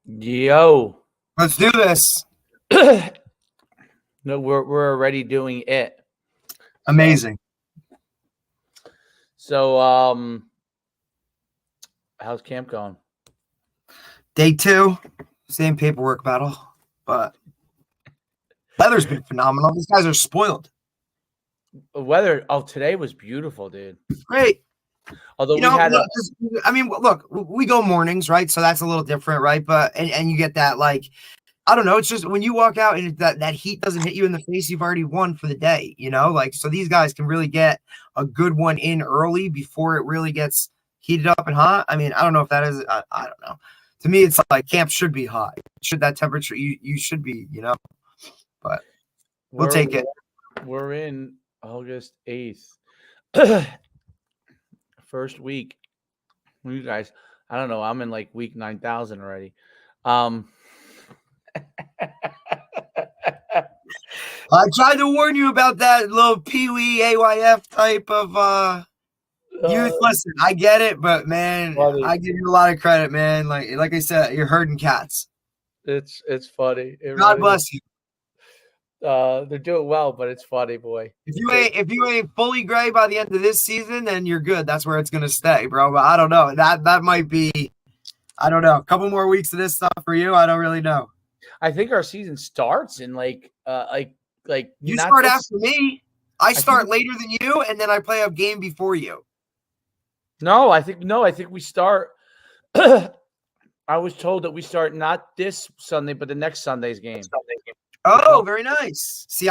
Yo. Let's do this. No, we're already doing it. Amazing. So how's camp going? Day 2, same paperwork battle, but weather's been phenomenal. These guys are spoiled. The weather today was beautiful, dude. Great. Although You know, we had look, we go mornings, right? So that's a little different, right? But and you get that, like, I don't know. It's just when you walk out and that heat doesn't hit you in the face, you've already won for the day, you know? Like, so these guys can really get a good one in early before it really gets heated up and hot. I mean, I don't know if that is, I don't know. To me, it's like camp should be hot. Should that temperature, you should be, you know? But we'll take it. We're in August 8th. First week. You guys, I don't know. I'm in like week 9,000 already. I tried to warn you about that little Pee-wee AYF type of youth. Listen, I get it, but man, funny. I give you a lot of credit, man. Like I said, you're herding cats. It's funny. God bless you. They're doing well, but it's funny, boy. If you ain't fully gray by the end of this season, then you're good. That's where it's gonna stay, bro. But I don't know. That might be, I don't know, a couple more weeks of this stuff for you. I don't really know. I think our season starts in like you start after me. I start later than you, and then I play a game before you. No, I think we start. I was told that we start not this Sunday, but the next Sunday's game. Oh, very nice. See,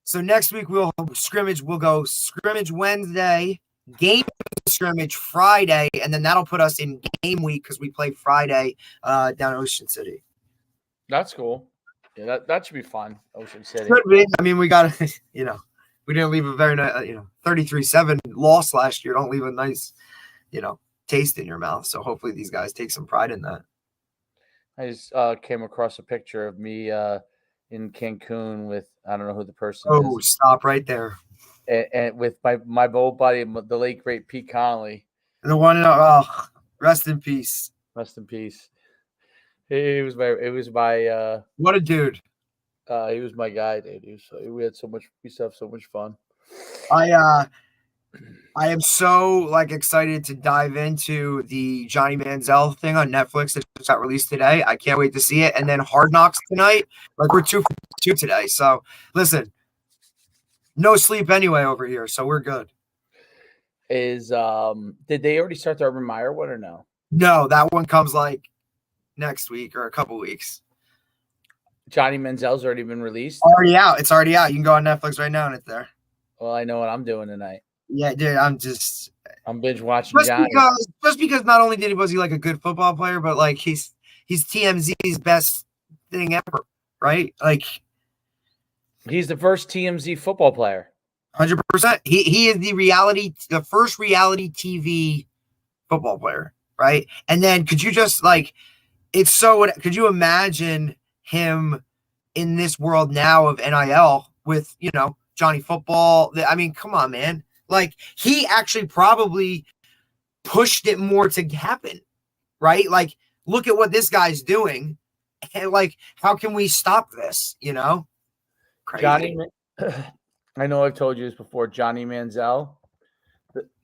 so next week we'll scrimmage. We'll go scrimmage Wednesday, game scrimmage Friday, and then that'll put us in game week because we play Friday down in Ocean City. That's cool. Yeah, that should be fun. Ocean City. Could be. I mean, we got to, we didn't leave a very nice, 33-7 loss last year. Don't leave a nice, taste in your mouth. So hopefully these guys take some pride in that. I just came across a picture of me in Cancun with, I don't know who the person is. Oh, stop right there. And with my old buddy, the late great Pete Connolly. The one, rest in peace. Rest in peace. It was my what a dude. He was my guy, dude. We used to have so much fun. I am so excited to dive into the Johnny Manziel thing on Netflix that just got released today. I can't wait to see it. And then Hard Knocks tonight. We're 2 for 2 today. So listen, no sleep anyway over here, so we're good. Did they already start the Urban Meyer one or no? No, that one comes next week or a couple weeks. Johnny Manziel's already been released? Already out. It's already out. You can go on Netflix right now and it's there. Well, I know what I'm doing tonight. Yeah, dude, I'm binge watching Johnny. Just because not only was he a good football player, but he's TMZ's best thing ever, right? He's the first TMZ football player. 100%. He is the first reality TV football player, right? And then could you just could you imagine him in this world now of NIL with, Johnny Football? I mean, come on, man. He actually probably pushed it more to happen, right? Look at what this guy's doing. And how can we stop this, Crazy. Johnny, I know I've told you this before. Johnny Manziel,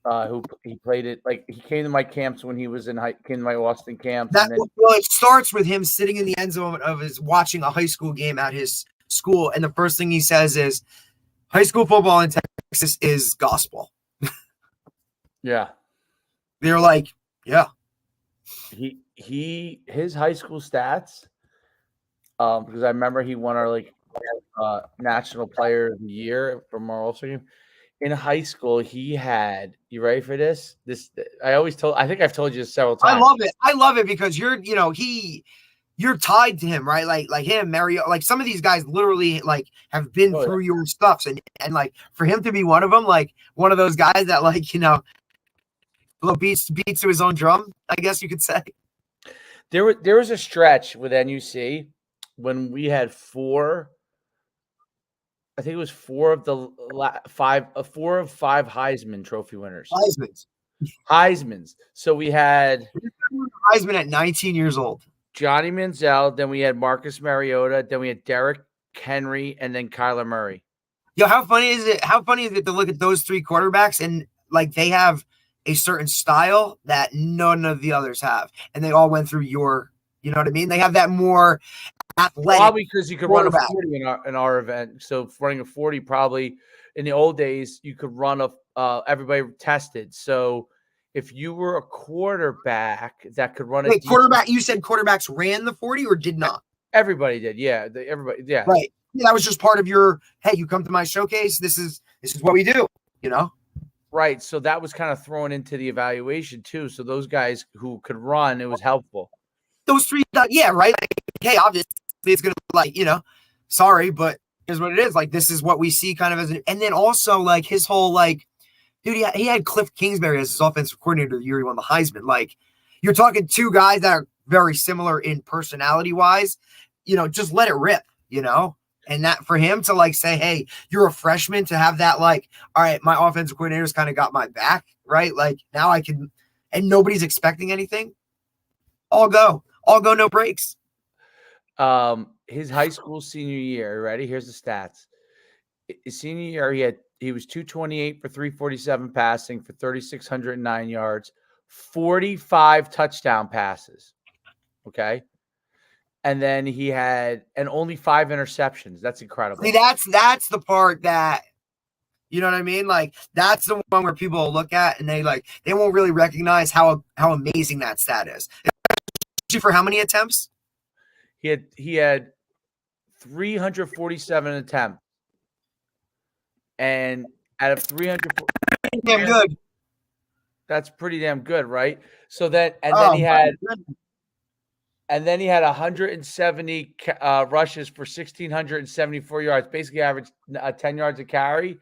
who he played it, he came to my camps when he was came to my Austin camps. It starts with him sitting in the end zone of watching a high school game at his school, and the first thing he says is, "High school football in Texas is gospel." Yeah, they're yeah. His high school stats, because I remember he won our National Player of the Year from our All-Star game. In high school, he had, you ready for this? I think I've told you this several times. I love it because you're tied to him, right? Like him, Mario, some of these guys literally have been through your stuffs, and for him to be one of them, one of those guys that beats to his own drum, I guess you could say. There was a stretch with NUC when we had 4. I think it was 4 of 5 Heisman Trophy winners. Heisman's. Heisman's. So we had Heisman at 19 years old. Johnny Manziel, then we had Marcus Mariota, then we had Derrick Henry, and then Kyler Murray. Yo, how funny is it? How funny is it to look at those three quarterbacks and like they have a certain style that none of the others have, and they all went through your, you know what I mean? They have that more athletic. Probably because you could run a 40 in our event. So running a 40, probably in the old days, you could run everybody tested. So if you were a quarterback that could run quarterback, you said quarterbacks ran the 40 or did not? Everybody did. Yeah. Everybody. Yeah. Right. Yeah, that was just part of your, hey, you come to my showcase. This is what we do, you know? Right. So that was kind of thrown into the evaluation too. So those guys who could run, it was helpful. Those three, yeah, right. Like, hey, obviously it's going to like, you know, sorry, but here's what it is. Like, this is what we see kind of as and then also like his whole, like, dude, he had Cliff Kingsbury as his offensive coordinator the year he won the Heisman. Like, you're talking two guys that are very similar in personality wise, you know, just let it rip, you know? And that for him to like say, hey, you're a freshman, to have that, like, all right, my offensive coordinator's kind of got my back, right? Like now I can, and nobody's expecting anything. All go, no breaks. His high school senior year, ready? Here's the stats. His senior year, he was 228 for 347 passing for 3,609 yards, 45 touchdown passes. Okay. And then he had only 5 interceptions. That's incredible. See, that's the part that, you know what I mean? Like, that's the one where people will look at and they won't really recognize how amazing that stat is. For how many attempts? He had 347 attempts. And out of 300, damn good. That's pretty damn good, right? So then he had 170 rushes for 1,674 yards, basically averaged 10 yards a carry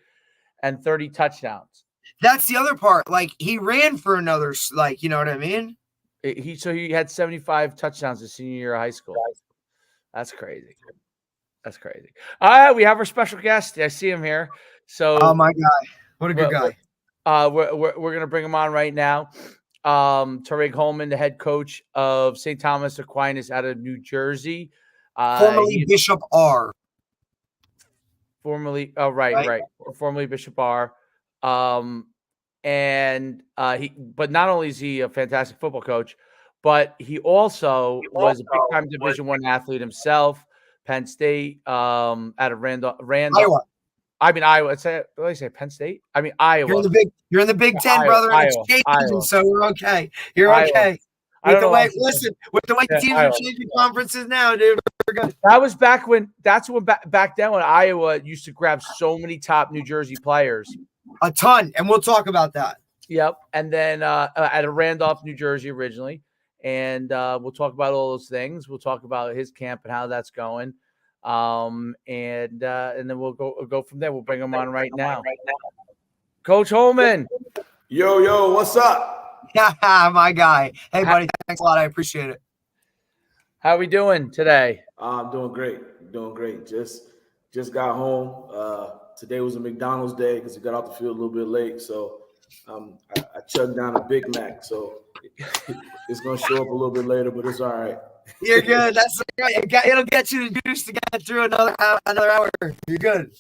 and 30 touchdowns. That's the other part. Like, he ran for another, like, you know what I mean? He had 75 touchdowns his senior year of high school. That's crazy. That's crazy. All right, we have our special guest. I see him here. So, oh my God, what a good guy. We're gonna bring him on right now. Tarig Holman, the head coach of St. Thomas Aquinas out of New Jersey. Formerly Bishop R. Formerly, right. Formerly Bishop R. But not only is he a fantastic football coach, but he also was a big-time Division I athlete himself. Penn State, out of Randolph. Iowa. I mean, Iowa. Did I say Penn State? I mean, Iowa. You're in the Big Ten, brother. And it's changing, so we're okay. You're okay. With the way teams are changing conferences now, dude, we're good. That was back when. That's when back then when Iowa used to grab so many top New Jersey players. A ton, and we'll talk about that. Yep, and then out of Randolph, New Jersey, originally, and we'll talk about all those things. We'll talk about his camp and how that's going. And then we'll go from there. We'll bring him on right now. Coach Holman. Yo, what's up? Yeah, my guy. Hey, buddy, thanks a lot. I appreciate it. How are we doing today? I'm doing great. Just got home. Today was a McDonald's day because we got off the field a little bit late. So I chugged down a Big Mac. So it's going to show up a little bit later, but it's all right. You're good. That's it'll get you the juice to get through another hour. You're good.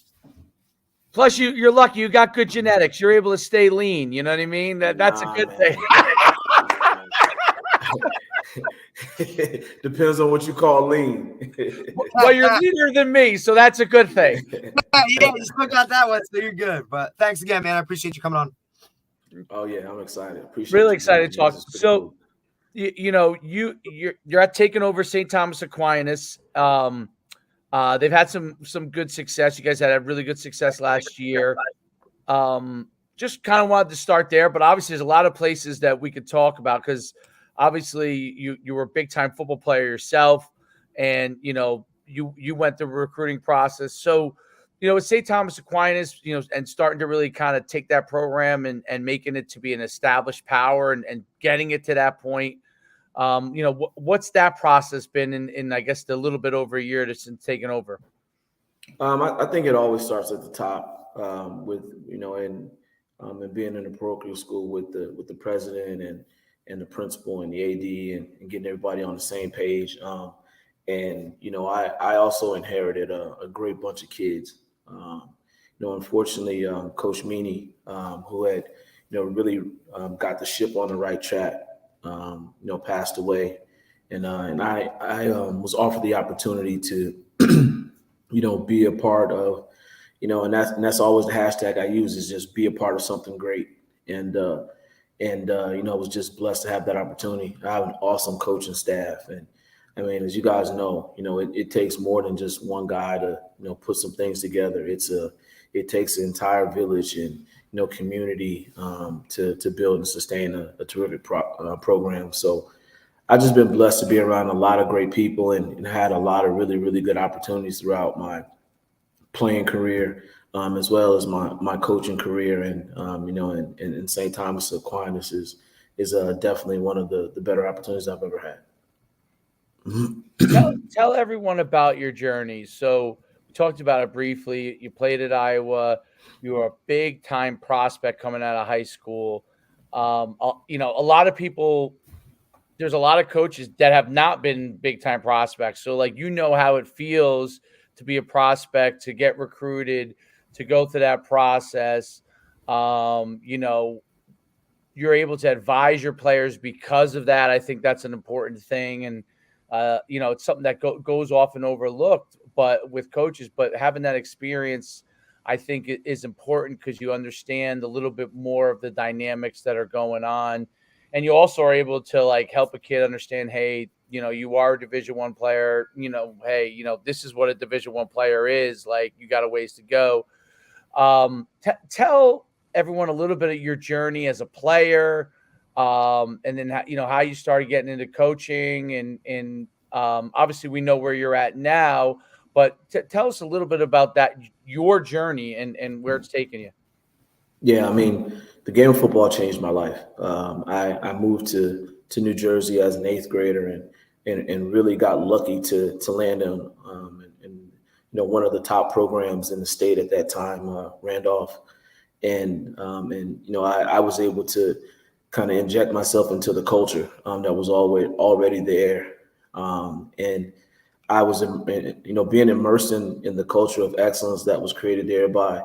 Plus, you're lucky. You got good genetics. You're able to stay lean. You know what I mean? That's a good thing. Depends on what you call lean. Well, you're leaner than me, so that's a good thing. Yeah, you still got that one, so you're good. But thanks again, man. I appreciate you coming on. Oh yeah, I'm excited. Really excited to talk. So, you're at taking over St. Thomas Aquinas. They've had some good success. You guys had a really good success last year. Just kind of wanted to start there, but obviously there's a lot of places that we could talk about because obviously you were a big time football player yourself, and you went through the recruiting process. So, with St. Thomas Aquinas, and starting to really kind of take that program and making it to be an established power and getting it to that point. What's that process been in I guess, the little bit over a year since taking over? I think it always starts at the top with, and and being in a parochial school with the president and the principal and the AD and getting everybody on the same page. And I also inherited a great bunch of kids. Unfortunately, Coach Meany, who had really got the ship on the right track, passed away, and I was offered the opportunity to be a part of, and that's always the hashtag I use, is just be a part of something great. And I was just blessed to have that opportunity. I have an awesome coaching staff, and I mean, as you guys know, it takes more than just one guy to put some things together. It takes an entire village and community to build and sustain a terrific program. So I've just been blessed to be around a lot of great people and had a lot of really, really good opportunities throughout my playing career, as well as my coaching career. And and St. Thomas Aquinas is definitely one of the better opportunities I've ever had. Tell everyone about your journey. So we talked about it briefly. You played at Iowa. You were a big time prospect coming out of high school. A lot of people. There's a lot of coaches that have not been big time prospects. So how it feels to be a prospect, to get recruited, to go through that process. You're able to advise your players because of that. I think that's an important thing. And, it's something that goes often overlooked, but with coaches, but having that experience, I think it is important because you understand a little bit more of the dynamics that are going on. And you also are able to help a kid understand, hey, you are a Division I player, hey, this is what a Division I player is. You got a ways to go. Tell everyone a little bit of your journey as a player, and then how you started getting into coaching, and obviously we know where you're at now, but tell us a little bit about your journey and where it's taken you. Yeah, I mean, the game of football changed my life. I moved to New Jersey as an eighth grader, and really got lucky to land in one of the top programs in the state at that time, Randolph. I was able to kind of inject myself into the culture that was already there. And I was, being immersed in the culture of excellence that was created there by,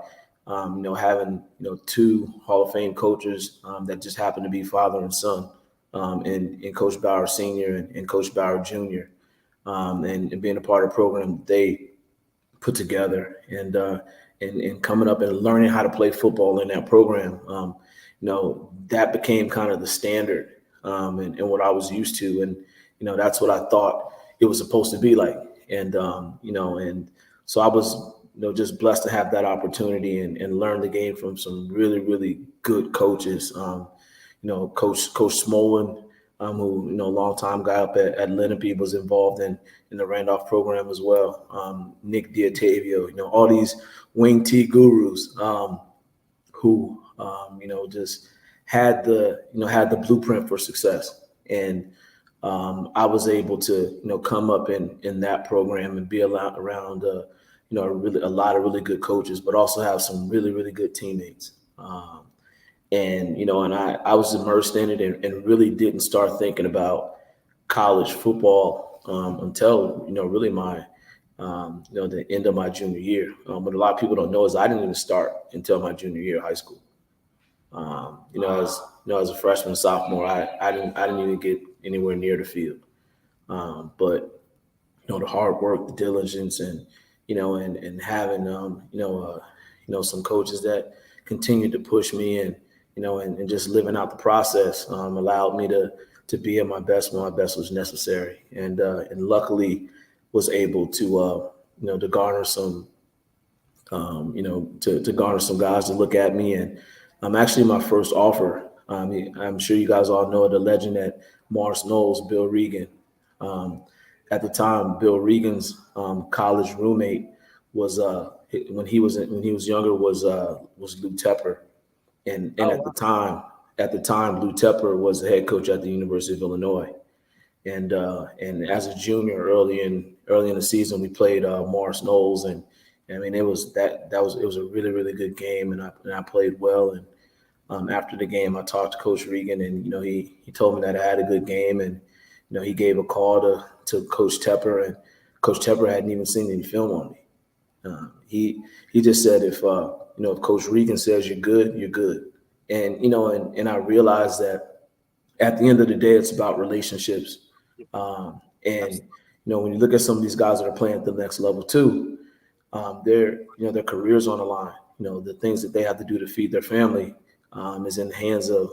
having, two Hall of Fame coaches that just happened to be father and son, in Coach Bauer Sr. and Coach Bauer Jr., and being a part of the program that they put together, and coming up and learning how to play football in that program. That became kind of the standard, and what I was used to. And, that's what I thought it was supposed to be like. And so I was, just blessed to have that opportunity and learn the game from some really, really good coaches. Coach Smolin, who, longtime guy up at Lenape, was involved in the Randolph program as well. Nick Diatavio, all these wing T gurus, who, just had the blueprint for success. And I was able to, come up in that program and be around, really a lot of really good coaches, but also have some really, really good teammates. And I was immersed in it, and really didn't start thinking about college football until really my the end of my junior year. What a lot of people don't know is I didn't even start until my junior year of high school. As a freshman and sophomore, I didn't even get anywhere near the field. But the hard work, the diligence, and and having some coaches that continued to push me, and just living out the process allowed me to be at my best when my best was necessary, and luckily was able to to garner some to garner some guys to look at me. And actually my first offer, I'm sure you guys all know the legend at Morris Knowles, Bill Regan. At the time, Bill Regan's college roommate was when he was younger was Lou Tepper. And at the time, Lou Tepper was the head coach at the University of Illinois. And as a junior, early in the season, we played Morris Knowles, and I mean, it was a really, really good game, and I played well. And after the game, I talked to Coach Regan, and he told me that I had a good game, and he gave a call to Coach Tepper, and Coach Tepper hadn't even seen any film on me. He just said if Coach Regan says you're good, you're good, and and I realized that at the end of the day, it's about relationships, and when you look at some of these guys that are playing at the next level too, their careers on the line. The things that they have to do to feed their family is in the hands of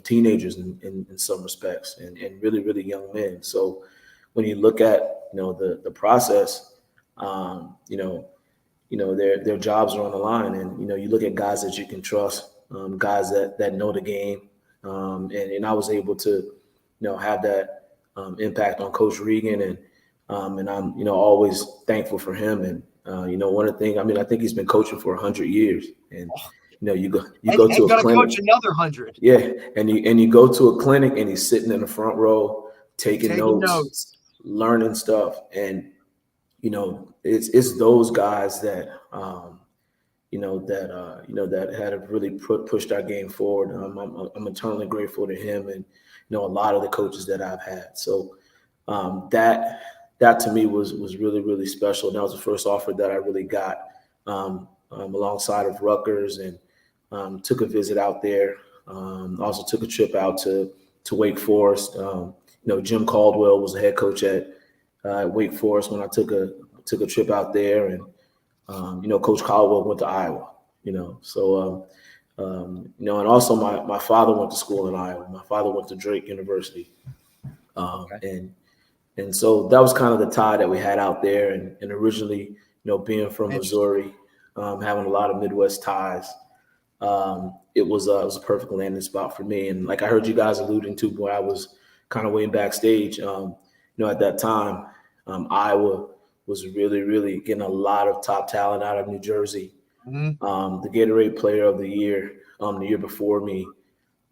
teenagers in some respects, and really, really young men. So when you look at the process, their jobs are on the line, and you look at guys that you can trust, guys that know the game, and I was able to have that impact on Coach Regan, and I'm always thankful for him. And one of the things, I think he's been coaching for 100 years, and you go to a clinic, coach another 100. Yeah, and you go to a clinic, and he's sitting in the front row taking notes, learning stuff, and it's those guys that that had really pushed our game forward. I'm eternally grateful to him, and a lot of the coaches that I've had. So that to me was really, really special. That was the first offer that I really got alongside of Rutgers, and took a visit out there. Also took a trip out to Wake Forest. Jim Caldwell was the head coach at Wake Forest when I took a trip out there, and Coach Caldwell went to Iowa. So and also my father went to school in Iowa. My father went to Drake University, and so that was kind of the tie that we had out there. And originally, being from Missouri, having a lot of Midwest ties, it was a perfect landing spot for me. And like I heard you guys alluding to when I was kind of way backstage, at that time, Iowa was really, really getting a lot of top talent out of New Jersey. The Gatorade Player of the Year the year before me,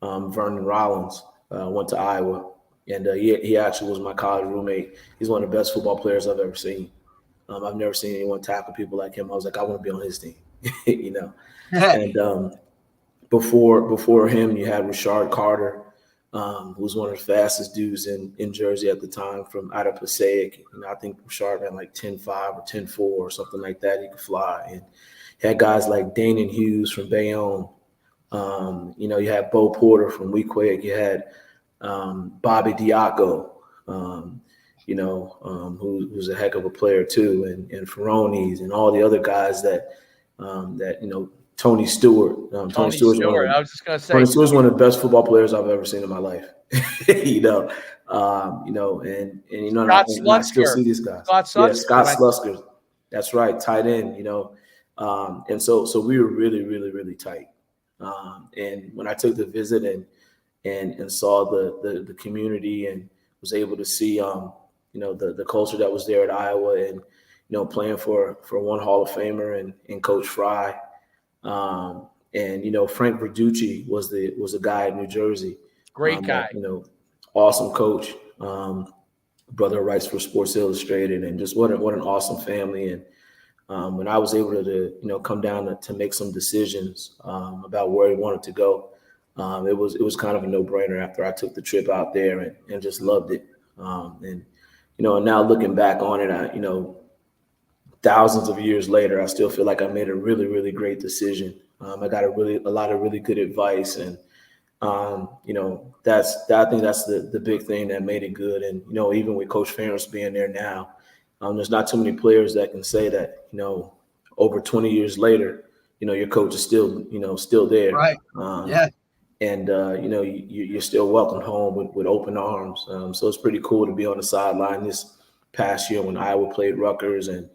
Vernon Rollins, went to Iowa, and he actually was my college roommate. He's one of the best football players I've ever seen. I've never seen anyone tackle people like him. I was like, I want to be on his team, And before him, you had Rashard Carter, who was one of the fastest dudes in Jersey at the time, from out of Passaic. I think Rashard ran like 10.5 or 10.4 or something like that. He could fly. And you had guys like Danon Hughes from Bayonne. You had Bo Porter from Weequahic. You had Bobby Diaco, who's a heck of a player too, and Ferronis and all the other guys that Tony Stewart. Tony Stewart's I was just gonna say Tony Stewart's one of the best football players I've ever seen in my life. And I still see these guys. Scott Slusker. That's right, tight end. And so we were really, really, really tight. And when I took the visit and saw the community, and was able to see the culture that was there at Iowa, and playing for one Hall of Famer and Coach Fry, and Frank Verducci was a guy in New Jersey. Great guy. Awesome coach. Brother writes for Sports Illustrated, and just what an awesome family. And when I was able to come down to make some decisions about where he wanted to go, it was kind of a no-brainer after I took the trip out there and just loved it. And now looking back on it, thousands of years later, I still feel like I made a really, really great decision. I got a lot of really good advice, and I think that's the big thing that made it good. And even with Coach Ferentz being there now, there's not too many players that can say that over 20 years later, your coach is still there. Right. And you're still welcomed home with open arms. So it's pretty cool to be on the sideline this past year when Iowa played Rutgers, and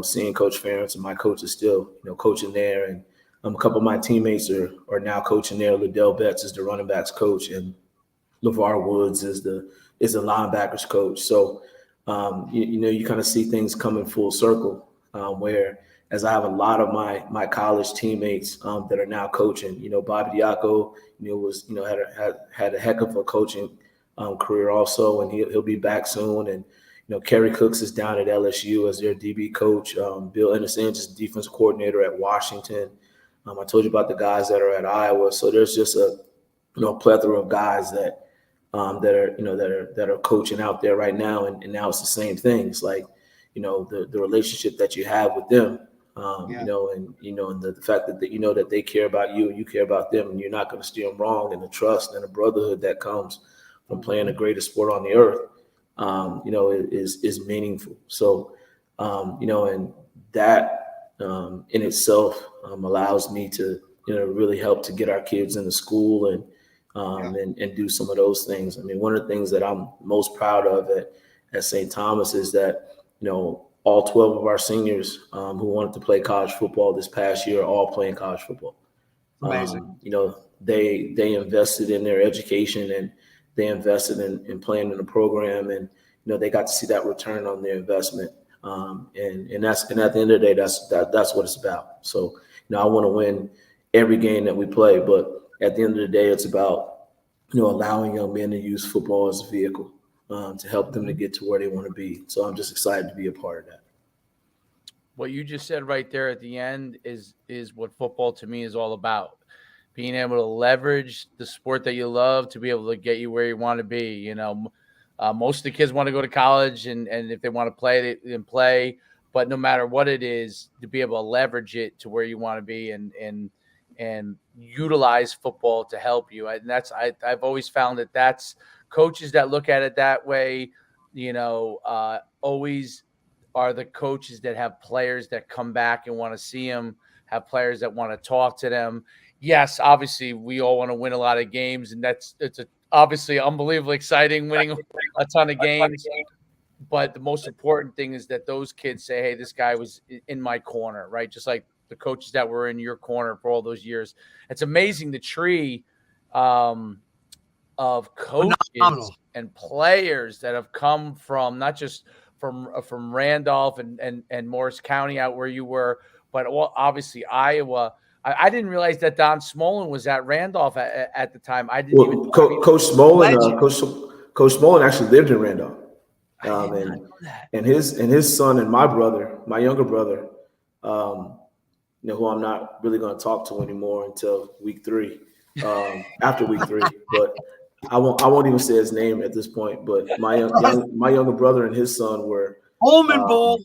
seeing Coach Ferentz, and my coach is still coaching there, and a couple of my teammates are now coaching there. Liddell Betts is the running backs coach, and LeVar Woods is the linebackers coach. So you kind of see things coming full circle, where as I have a lot of my college teammates that are now coaching. Bobby Diaco, had a heck of a coaching career also, and he'll be back soon. And Kerry Cooks is down at LSU as their DB coach. Bill Innocent is defense coordinator at Washington. I told you about the guys that are at Iowa. So there's just a plethora of guys that that are coaching out there right now, and now it's the same thing. It's like, the relationship that you have with them, and the fact that that they care about you and you care about them, and you're not going to steer them wrong, and the trust and the brotherhood that comes from playing the greatest sport on the earth, is meaningful. So, and that in itself allows me to really help to get our kids into school and do some of those things. I mean, one of the things that I'm most proud of at St. Thomas is that, all 12 of our seniors who wanted to play college football this past year are all playing college football. Amazing. They invested in their education, and they invested in playing in the program, and, they got to see that return on their investment. And at the end of the day, that's what it's about. So, I want to win every game that we play, but at the end of the day, it's about, allowing young men to use football as a vehicle to help them to get to where they want to be. So I'm just excited to be a part of that. What you just said right there at the end is what football to me is all about. Being able to leverage the sport that you love to be able to get you where you want to be. Most of the kids want to go to college, and if they want to play, they can play. But no matter what it is, to be able to leverage it to where you want to be and utilize football to help you. And I've always found that that's coaches that look at it that way, always are the coaches that have players that come back and want to see them, have players that want to talk to them. Yes, obviously we all want to win a lot of games, and it's obviously unbelievably exciting winning a ton of games. But the most important thing is that those kids say, hey, this guy was in my corner, right? Just like the coaches that were in your corner for all those years. It's amazing the tree of coaches Phenomenal. and players that have come from not just from Randolph and Morris County out where you were, but obviously Iowa. I didn't realize that Don Smolin was at Randolph at the time. I didn't even. Coach Smolin, Coach Smolin actually lived in Randolph, and his son and my brother, my younger brother, who I'm not really going to talk to anymore until week 3, after week 3, but I won't even say his name at this point. But my younger brother and his son were Holman Bowl.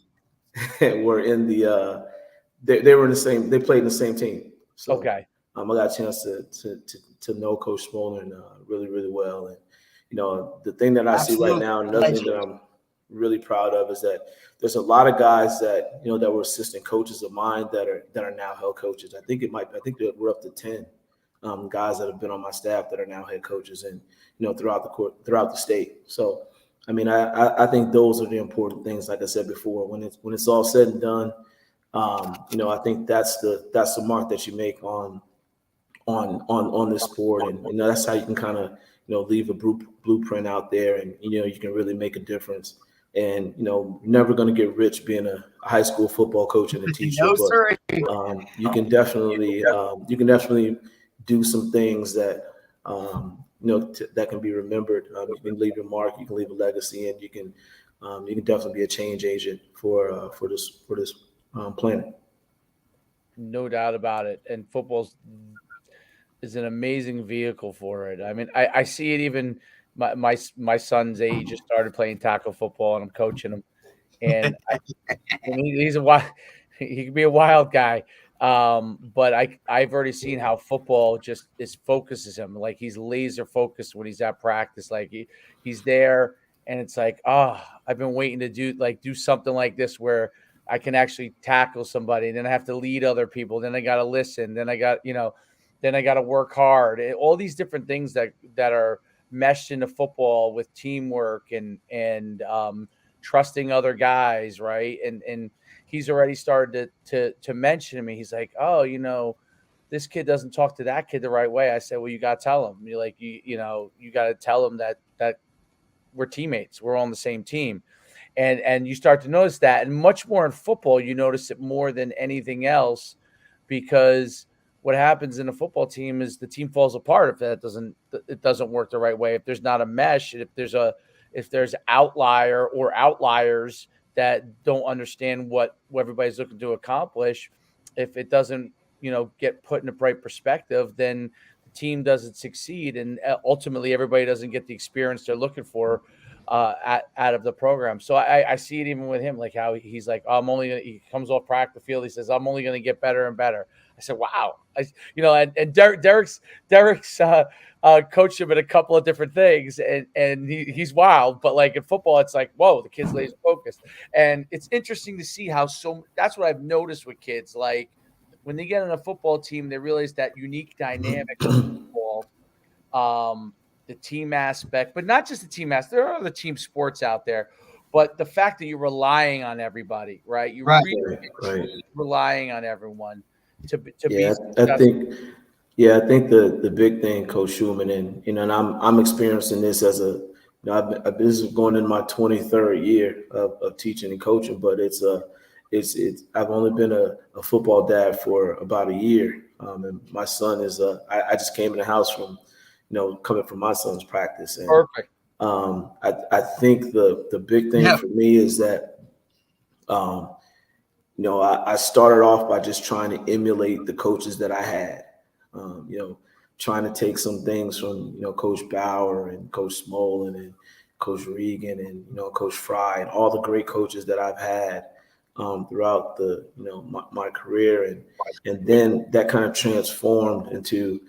were in the they were in the same. They played in the same team. So okay. I got a chance to know Coach Smolin really, really well. And the thing that I see right now, another thing that I'm really proud of is that there's a lot of guys that that were assistant coaches of mine that are now head coaches. I think that we're up to 10 guys that have been on my staff that are now head coaches, and throughout the state. So I mean, I think those are the important things. Like I said before, when it's all said and done, I think that's the mark that you make on this sport, and that's how you can kind of leave a blueprint out there, and you can really make a difference. And you're never going to get rich being a high school football coach and a teacher, but you can definitely do some things that that can be remembered. You can leave your mark, you can leave a legacy, and you can definitely be a change agent for this planet. No doubt about it. And football is an amazing vehicle for it. I mean, I see it even my son's age just started playing tackle football, and I'm coaching him. And he's a wild, he can be a wild guy. But I've already seen how football just focuses him. Like he's laser focused when he's at practice. Like he's there, and it's like, oh, I've been waiting to do something like this where I can actually tackle somebody, and then I have to lead other people. Then I got to listen. Then I got to work hard. All these different things that are meshed into football with teamwork and trusting other guys, right? And he's already started to mention to me. He's like, oh, this kid doesn't talk to that kid the right way. I said, well, you got to tell him. You're like, you got to tell him that we're teammates. We're on the same team. And you start to notice that, and much more in football, you notice it more than anything else, because what happens in a football team is the team falls apart if it doesn't work the right way. If there's not a mesh, if there's outlier or outliers that don't understand what everybody's looking to accomplish, if it doesn't get put in a right perspective, then the team doesn't succeed, and ultimately everybody doesn't get the experience they're looking for out of the program. So I see it even with him, like how he's like, he comes off practice field, he says, I'm only going to get better and better. I said, wow. And Derek's coached him in a couple of different things, and he's wild, but like in football, it's like, whoa, the kid's laser focused. And it's interesting to see how that's what I've noticed with kids. Like when they get on a football team, they realize that unique dynamic of football, the team aspect, but not just the team aspect. There are other team sports out there, but the fact that you're relying on everybody, right? You really relying on everyone to be successful. I think the big thing, Coach Schuman, and I'm experiencing this as this is going in my 23rd year of teaching and coaching, but I've only been a football dad for about a year, and my son is I just came in the house from coming from my son's practice, and perfect. I think the big thing for me is that I started off by just trying to emulate the coaches that I had, trying to take some things from, Coach Bauer and Coach Smolin and Coach Regan and, Coach Fry and all the great coaches that I've had throughout my career. And then that kind of transformed into,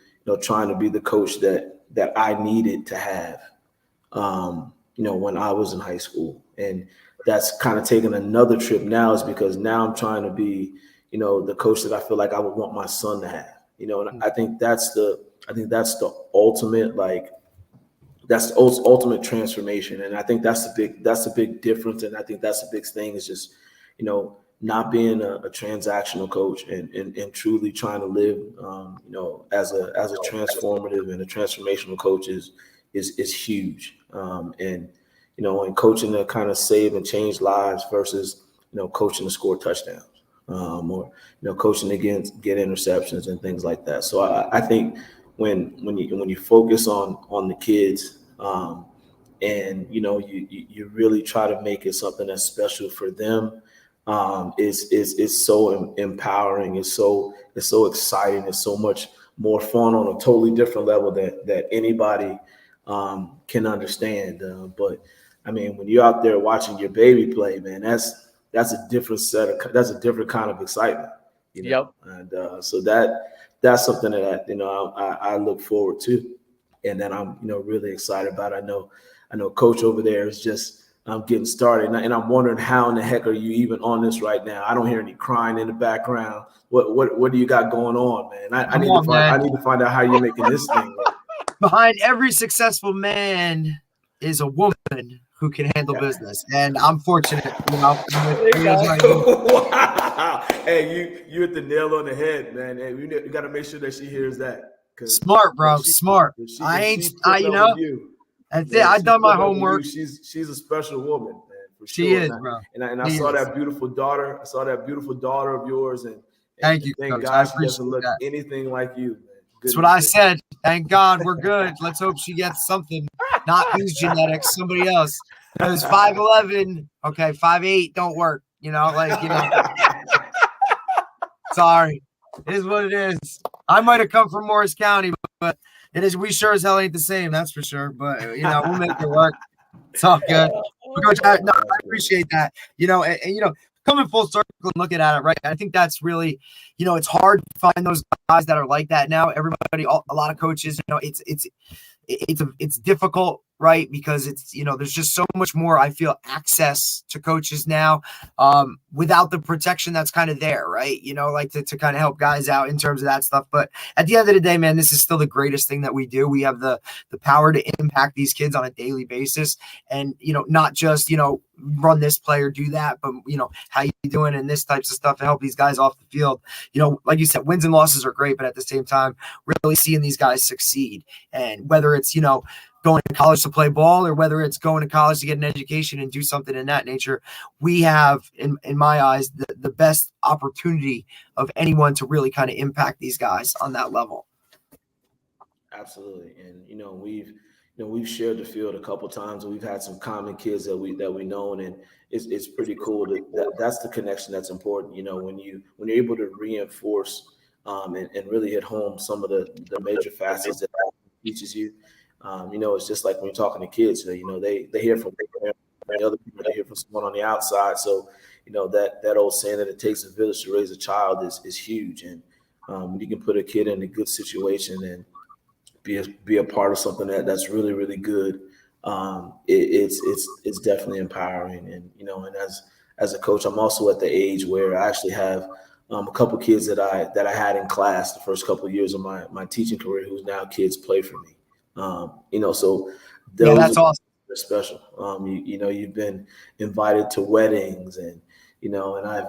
trying to be the coach that I needed to have, when I was in high school. And that's kind of taken another trip now, is because now I'm trying to be, the coach that I feel like I would want my son to have, and I think that's the ultimate, that's the ultimate transformation. And I think that's the big difference. And I think that's the big thing, is just, not being a transactional coach and truly trying to live, as a transformative and a transformational coach is huge. And coaching to kind of save and change lives versus, coaching to score touchdowns, or, coaching to get interceptions and things like that. So I think when you focus on the kids, and, you really try to make it something that's special for them, is so empowering. It's so exciting. It's so much more fun on a totally different level that anybody can understand. But I mean, when you're out there watching your baby play, man, that's a different that's a different kind of excitement, Yep. And so that's something that I look forward to, and that I'm really excited about. I know Coach over there is just getting started, and I'm wondering, how in the heck are you even on this right now? I don't hear any crying in the background. What do you got going on, man? I need to find out how you're making this thing work. Behind every successful man is a woman who can handle business, and I'm fortunate. Wow. Hey, you hit the nail on the head, man. Hey, you got to make sure that she hears that. Smart, bro. Smart. That's it. I've done my homework. She's a special woman, man. For she sure. is, bro. And I saw that beautiful daughter. I saw that beautiful daughter of yours, and thank you. Thank God she doesn't look anything like you, man. That's what I said. Thank God we're good. Let's hope she gets something, not these genetics, somebody else. It was 5'11". Okay, 5'8" don't work. Sorry. It is what it is. I might have come from Morris County, but it is. We sure as hell ain't the same, that's for sure. But we'll make it work. It's all good. Coach, I appreciate that. And coming full circle and looking at it, right? I think that's really, it's hard to find those guys that are like that now. Everybody, a lot of coaches, it's difficult, right? Because it's, there's just so much more, I feel, access to coaches now, without the protection that's kind of there, right? To kind of help guys out in terms of that stuff. But at the end of the day, man, this is still the greatest thing that we do. We have the power to impact these kids on a daily basis, and, not just, run this play or do that, but, how you doing and this types of stuff to help these guys off the field. Like you said, wins and losses are great, but at the same time, really seeing these guys succeed. And whether it's, going to college to play ball, or whether it's going to college to get an education and do something in that nature, we have, in my eyes, the best opportunity of anyone to really kind of impact these guys on that level. Absolutely. And, we've shared the field a couple of times, and we've had some common kids that we known, and it's pretty cool that's the connection that's important. When you're able to reinforce and really hit home some of the major facets that it teaches you. It's just like when you're talking to kids, they hear from the other people, they hear from someone on the outside. So, that old saying that it takes a village to raise a child is huge. And when you can put a kid in a good situation and be a part of something that's really, really good, it's definitely empowering. And as a coach, I'm also at the age where I actually have a couple kids that I had in class the first couple of years of my teaching career, who's now kids play for me. So Yeah, those that's awesome. are special. You've been invited to weddings, and I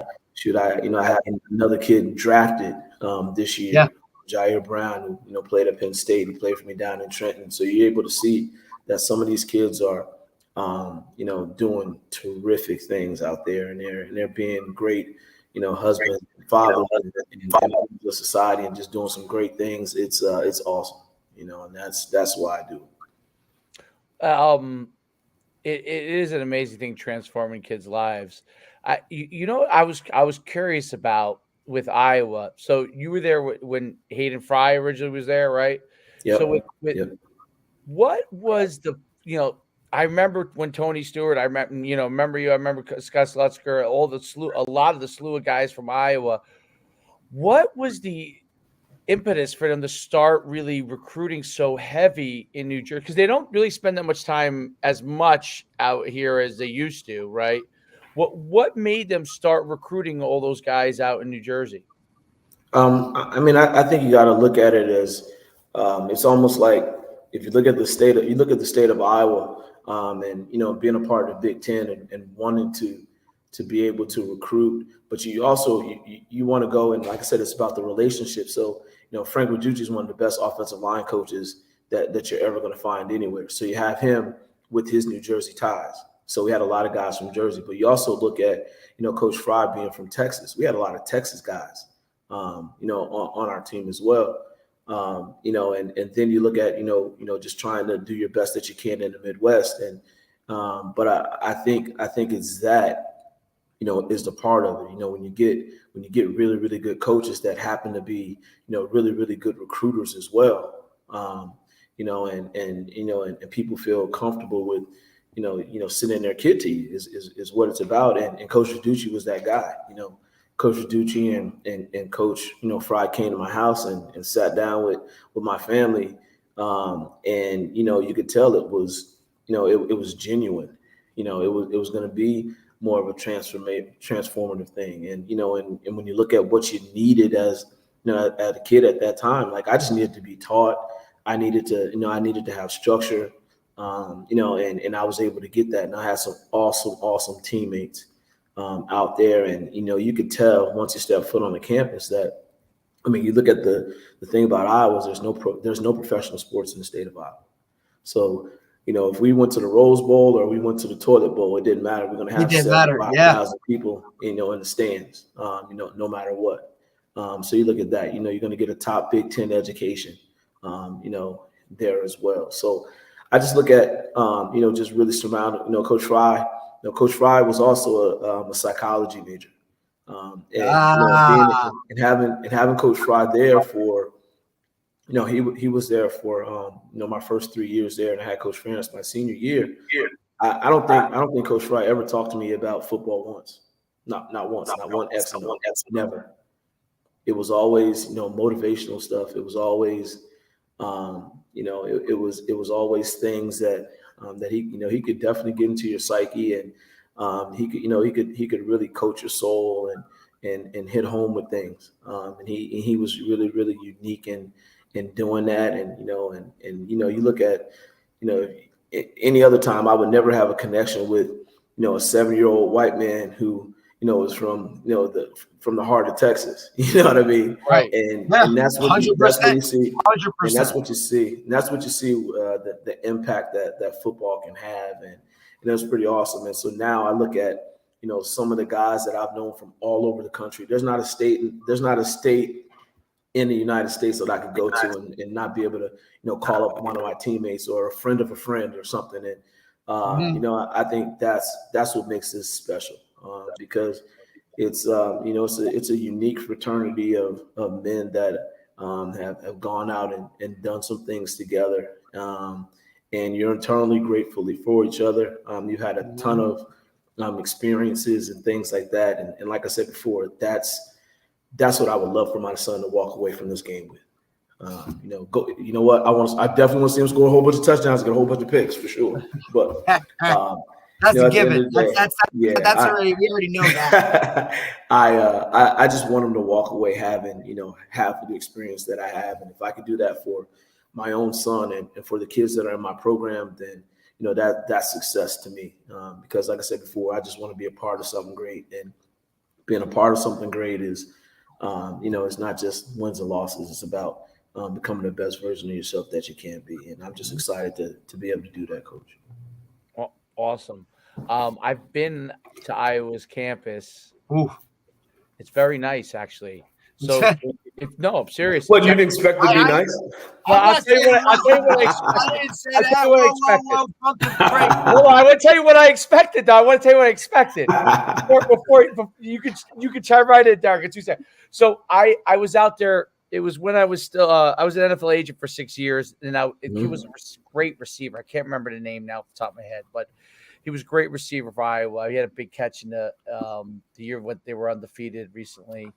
had another kid drafted this Yeah. year, Jair Brown, who played at Penn State. He played for me down in Trenton. So you're able to see that some of these kids are doing terrific things out there, and they're being great, husbands, fathers, and the society, and just doing some great things. It's awesome, and that's why I do it. It is an amazing thing transforming kids' lives. I was curious about with Iowa. So you were there when Hayden Fry originally was there, right? Yep. So with Yep. what was I remember when Tony Stewart, I remember Scott Slutzker, a lot of the slew of guys from Iowa. What was the impetus for them to start really recruiting so heavy in New Jersey? Because they don't really spend that much time as much out here as they used to, right? What made them start recruiting all those guys out in New Jersey? I think you got to look at it as it's almost like if you look at the state of Iowa, and being a part of the Big Ten and wanting to be able to recruit, but you also you want to go, and like I said, it's about the relationship. So Frank Reducci is one of the best offensive line coaches that you're ever going to find anywhere. So you have him with his New Jersey ties. So we had a lot of guys from Jersey, but you also look at Coach Fry being from Texas. We had a lot of Texas guys. On our team as well. And then you look at, just trying to do your best that you can in the Midwest. And, but I think it's that, is the part of it, when you get really, really good coaches that happen to be, really, really good recruiters as well. And people feel comfortable with, sending their kid to you is what it's about. And Coach Reducci was that guy, Coach Reducci and Coach, Fry came to my house and sat down with my family. And, you could tell it was, it was genuine. It was going to be more of a transformative thing. And, and when you look at what you needed as, as a kid at that time, like I just needed to be taught. I needed to have structure, and I was able to get that. And I had some awesome teammates out there. And, you could tell once you step foot on the campus that, you look at the thing about Iowa is there's no professional sports in the state of Iowa. So, if we went to the Rose Bowl or we went to the Toilet Bowl, it didn't matter. We're going to have 75,000 people, in the stands, no matter what. So you look at that, you're going to get a top Big Ten education, there as well. So I just look at, just really surrounded, Coach Fry. Coach Fry was also a psychology major, and having Coach Fry there for, he was there for my first 3 years there, and I had Coach France my senior year. I don't think Coach Fry ever talked to me about football once, not once, not one X, never. It was always motivational stuff. It was always it was always things that he could definitely get into your psyche, and he could really coach your soul and hit home with things. And he was really, really unique in doing that. And you look at any other time, I would never have a connection with a 7-year-old white man who is from from the heart of Texas. You know what I mean? Right. And that's what you see. 100%. And that's what you see. And that's what you see, the impact that football can have. And that's pretty awesome. And so now I look at, some of the guys that I've known from all over the country. There's not a state in the United States that I could go to and not be able to, call up one of my teammates or a friend of a friend or something. And, I think that's what makes this special, because, it's it's a unique fraternity of men that have gone out and done some things together. And you're internally gratefully for each other. You've had a ton of experiences and things like that. And like I said before, that's what I would love for my son to walk away from this game with. Go. You know what? I definitely want to see him score a whole bunch of touchdowns, get a whole bunch of picks for sure. But that's a at the given. end of the day, That's already, we already know that. I just want him to walk away having half of the experience that I have, and if I could do that for my own son and for the kids that are in my program, then that's success to me. Because like I said before, I just want to be a part of something great, and being a part of something great is, it's not just wins and losses. It's about becoming the best version of yourself that you can be, and I'm just excited to be able to do that, Coach. Awesome. I've been to Iowa's campus. Ooh. It's very nice, actually. So, no, I'm serious. What, you didn't expect to be nice? Well, I'll tell you what I expected. I didn't say that. Hold on, I want to tell you what I expected, though. I want to tell you what I expected. Before you could chime right in, Derek, in 2 seconds. So I was out there. It was when I was still I was an NFL agent for 6 years, and he was a great receiver. I can't remember the name now off the top of my head, but he was a great receiver for Iowa. He had a big catch in the year when they were undefeated recently.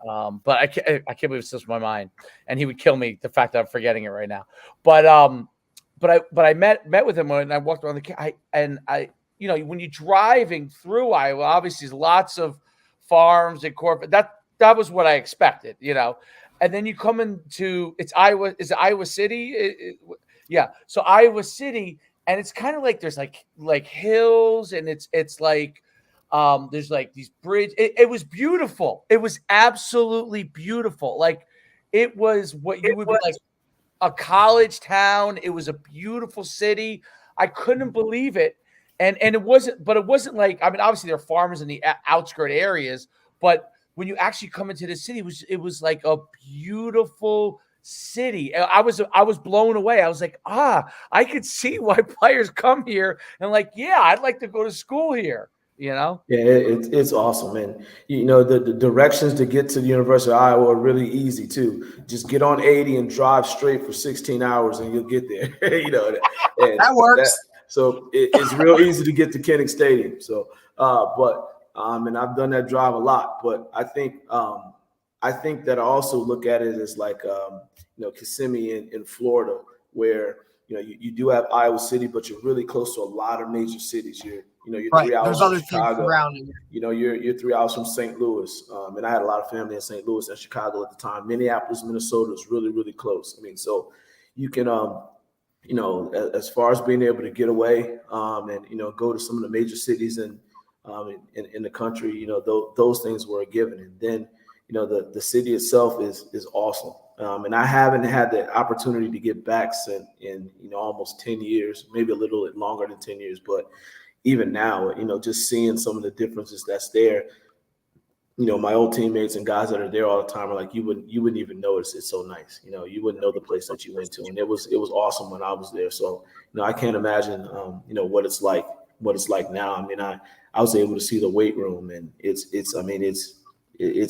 But I can't believe it slips my mind, and he would kill me the fact that I'm forgetting it right now. But I met with him when I walked around when you're driving through Iowa, obviously there's lots of farms and corporate. That was what I expected, And then you come into Iowa. Is it Iowa City? Yeah. So Iowa City, and it's kind of like there's like hills, and it's like there's like these bridges. It was beautiful. It was absolutely beautiful. Like it was what you would be like a college town. It was a beautiful city. I couldn't believe it. And it wasn't like, I mean, obviously there are farmers in the outskirt areas, but when you actually come into the city, it was like a beautiful city. I was blown away. I was like, I could see why players come here and I'd like to go to school here. Yeah, it's awesome, and the directions to get to the University of Iowa are really easy too. Just get on 80 and drive straight for 16 hours, and you'll get there. That works. So it's real easy to get to Kinnick Stadium. So, and I've done that drive a lot. But I think that I also look at it as like Kissimmee in Florida, where you do have Iowa City, but you're really close to a lot of major cities. You're 3 hours from Chicago. You're 3 hours from St. Louis, and I had a lot of family in St. Louis and Chicago at the time. Minneapolis, Minnesota is really, really close. I mean, so you can, as far as being able to get away and go to some of the major cities in the country, those things were a given. And then the city itself is awesome. And I haven't had the opportunity to get back in almost 10 years, maybe a little bit longer than 10 years, but even now, just seeing some of the differences that's there, my old teammates and guys that are there all the time are like, you wouldn't even notice. It's so nice. You wouldn't know the place that you went to. And it was awesome when I was there. So, I can't imagine, what it's like now. I mean, I was able to see the weight room, and it's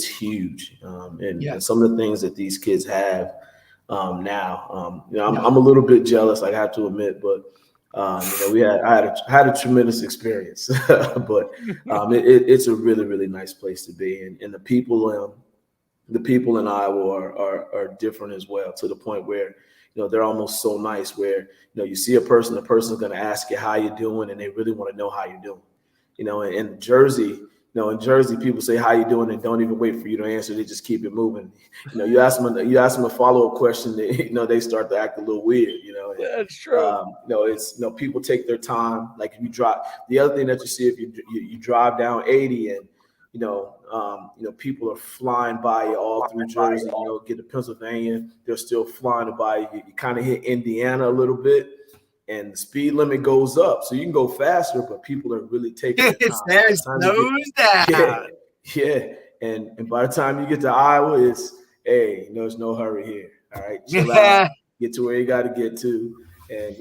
huge. And some of the things that these kids have now, I'm a little bit jealous, I have to admit, but I had a tremendous experience, but it's a really, really nice place to be, and the people in Iowa are different as well, to the point where they're almost so nice where you see the person's going to ask you how you're doing, and they really want to know how you're doing. In Jersey, people say how you doing and don't even wait for you to answer. They just keep it moving. You ask them a follow-up question, they start to act a little weird. That's true. It's people take their time. Like if you drive, the other thing that you see if you drive down 80 and people are flying by you all through Jersey. Get to Pennsylvania, they're still flying by you. You kind of hit Indiana a little bit, and the speed limit goes up, so you can go faster, but people are really taking their time. There's nose down. Yeah. And by the time you get to Iowa, it's there's no hurry here. All right, chill out, get to where you got to get to, and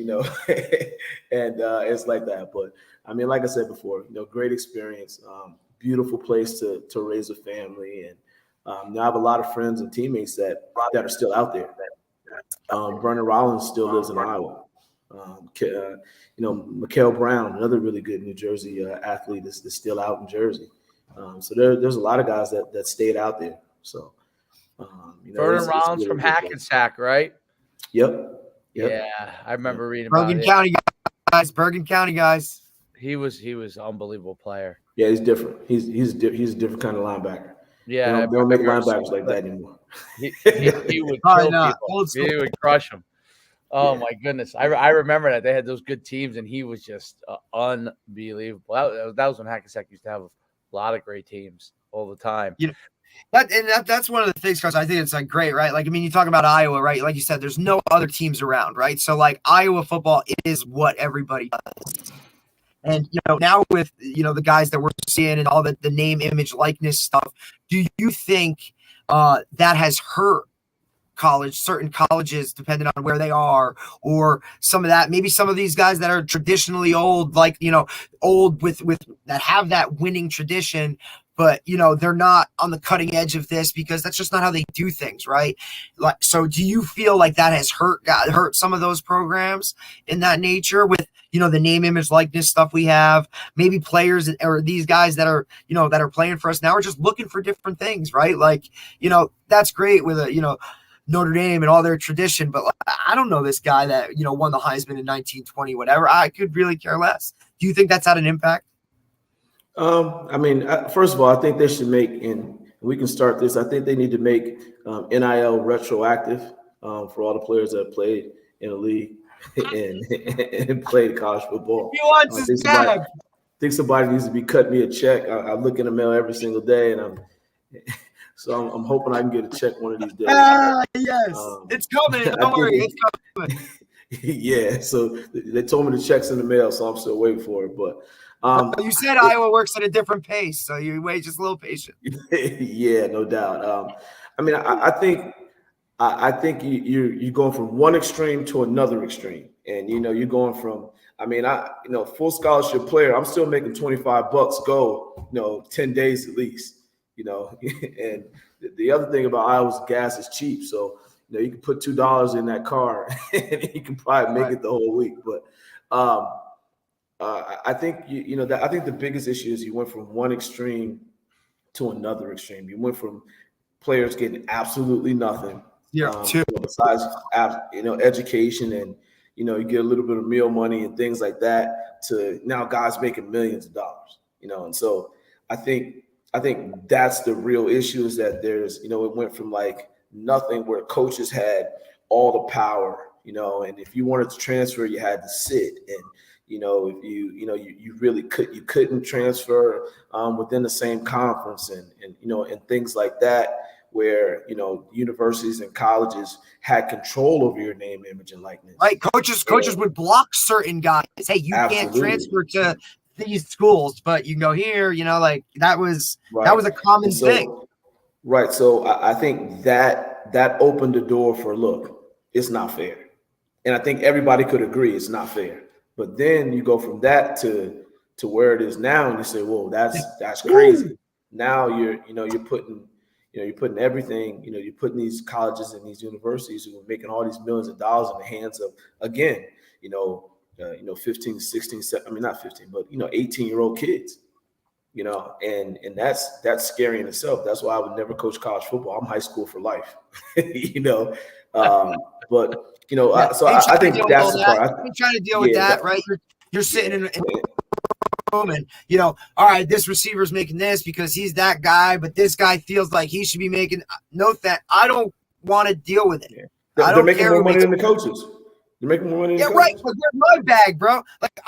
and it's like that. But I mean, like I said before, great experience. beautiful place to raise a family. And I have a lot of friends and teammates that are still out there. Vernon Rollins still lives in Iowa. Mikael Brown, another really good New Jersey athlete, is still out in Jersey. So there's a lot of guys that stayed out there. So, Vernon Rollins really from good place. Hackensack, right? Yep. Yeah, I remember reading about Bergen it. County guys. Bergen County guys. He was an unbelievable player. Yeah, he's different. He's a different kind of linebacker. Yeah, They don't make linebackers like that anymore. He would Probably kill not. people. Old school. He would crush them. Oh Yeah. my goodness! I remember that they had those good teams, and he was just unbelievable. That was when Hackensack used to have a lot of great teams all the time. That's one of the things, Chris. I think it's like great, right? Like, I mean, you talk about Iowa, right? Like you said, there's no other teams around, right? So like Iowa football is what everybody does. And now with the guys that we're seeing and all the name, image, likeness stuff, do you think that has hurt certain colleges, depending on where they are, or some of that, maybe some of these guys that are traditionally old, like old with that have that winning tradition, but they're not on the cutting edge of this because that's just not how they do things, right? Like, so do you feel like that has hurt some of those programs in that nature with the name, image, likeness stuff we have? Maybe players or these guys that are that are playing for us now are just looking for different things, right? Like that's great with a Notre Dame and all their tradition, but I don't know this guy that won the Heisman in 1920, whatever. I could really care less. Do you think that's had an impact? I mean, first of all, I think they should make, and we can start this. I think they need to make NIL retroactive for all the players that have played in the league and played college football. He wants his bag. I think somebody needs to be cutting me a check. I look in the mail every single day, and I'm hoping I can get a check one of these days. Yes, it's coming. Don't worry, it's coming. Yeah, so they told me the check's in the mail, so I'm still waiting for it. But you said Iowa works at a different pace, so you wait just a little patient. Yeah, no doubt. I mean, I think you're going from one extreme to another extreme, and you're going from. I mean, full scholarship player. I'm still making $25 go, 10 days at least. And the other thing about Iowa's gas is cheap, so you can put $2 in that car and you can probably make it the whole week. But I think I think the biggest issue is you went from one extreme to another extreme. You went from players getting absolutely nothing, besides education and you get a little bit of meal money and things like that, to now guys making millions of dollars. And so I think that's the real issue, is that there's it went from like nothing, where coaches had all the power, and if you wanted to transfer, you had to sit, and if you really couldn't transfer within the same conference, and things like that, where universities and colleges had control over your name, image, and likeness. Right, coaches would block certain guys. Hey, you can't transfer to these schools, but you can go here. Like that was a common thing. Right. So I think that opened the door for, look, it's not fair, and I think everybody could agree it's not fair. But then you go from that to where it is now, and you say, "Whoa, that's crazy." Now you're putting everything, you're putting these colleges and these universities who are making all these millions of dollars in the hands of, again, 15, 16, 17, I mean, not 15, but 18-year-old kids, and that's scary in itself. That's why I would never coach college football. I'm high school for life, but so I think that's the part. I'm trying to deal with that, right? You're sitting in room and all right, this receiver's making this because he's that guy, but this guy feels like he should be making I don't want to deal with it. Yeah. They're making more money than the coaches. They're making more money than the coaches. Right. But where's my bag, bro? Like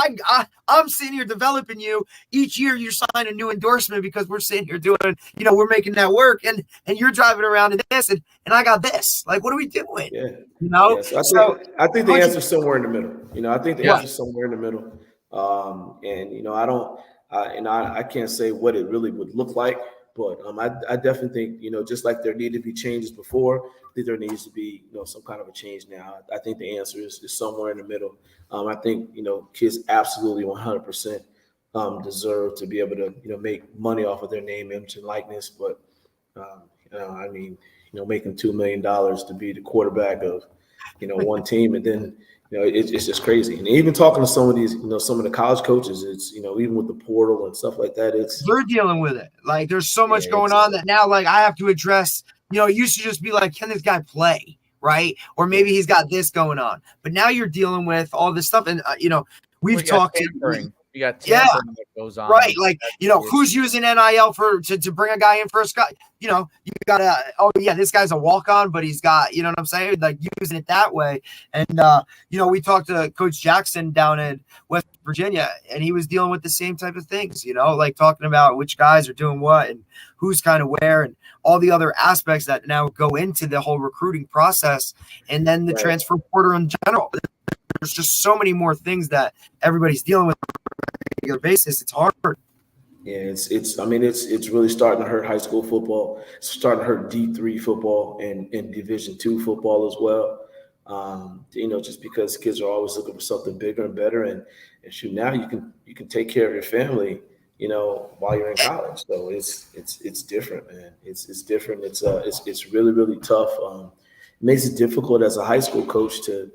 I'm sitting here developing you. Each year you sign a new endorsement because we're sitting here doing, we're making that work, and you're driving around in this, and I got this. Like, what are we doing? Yeah. So I think the answer's somewhere in the middle. I think the answer's somewhere in the middle. I can't say what it really would look like, but I definitely think, just like there needed to be changes before, I think there needs to be, some kind of a change now. I think the answer is somewhere in the middle. I think, kids absolutely 100% deserve to be able to, make money off of their name, image, and likeness. But, I mean, making $2 million to be the quarterback of, one team, and then, it's just crazy. And even talking to some of these, some of the college coaches, it's, even with the portal and stuff like that, they're dealing with it. Like, there's so much going on that now, like, I have to address, it used to just be like, can this guy play? Right. Or maybe he's got this going on, but now you're dealing with all this stuff. And, we've talked to, you got tampering that goes on. Right. Like, who's using NIL to bring a guy in for a Scott? You got to, oh, yeah, this guy's a walk-on, but he's got, you know what I'm saying? Like, using it that way. And, we talked to Coach Jackson down in West Virginia, and he was dealing with the same type of things, like talking about which guys are doing what and who's kind of where and all the other aspects that now go into the whole recruiting process. And then the transfer portal in general. There's just so many more things that everybody's dealing with on a regular basis. It's hard. Yeah, it's really starting to hurt high school football. It's starting to hurt D3 football and Division II football as well. Just because kids are always looking for something bigger and better, and shoot, now you can take care of your family, while you're in college. So it's different, man. It's different. It's really, really tough. It makes it difficult as a high school coach to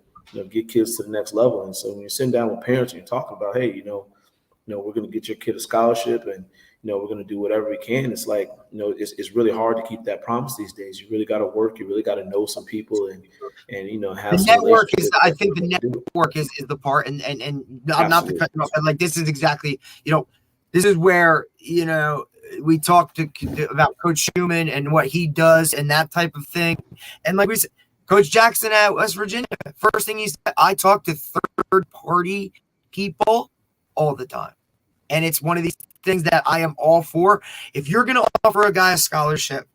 get kids to the next level. And so when you're sitting down with parents and you're talking about, hey, we're going to get your kid a scholarship, and we're going to do whatever we can. It's like, it's really hard to keep that promise these days. You really got to work. You really got to know some people and have the network is. I think the network is the part, and I'm not the like this is exactly this is where we talked about Coach Schuman and what he does and that type of thing, and like we said, Coach Jackson at West Virginia, first thing he said, I talk to third-party people all the time. And it's one of these things that I am all for. If you're going to offer a guy a scholarship,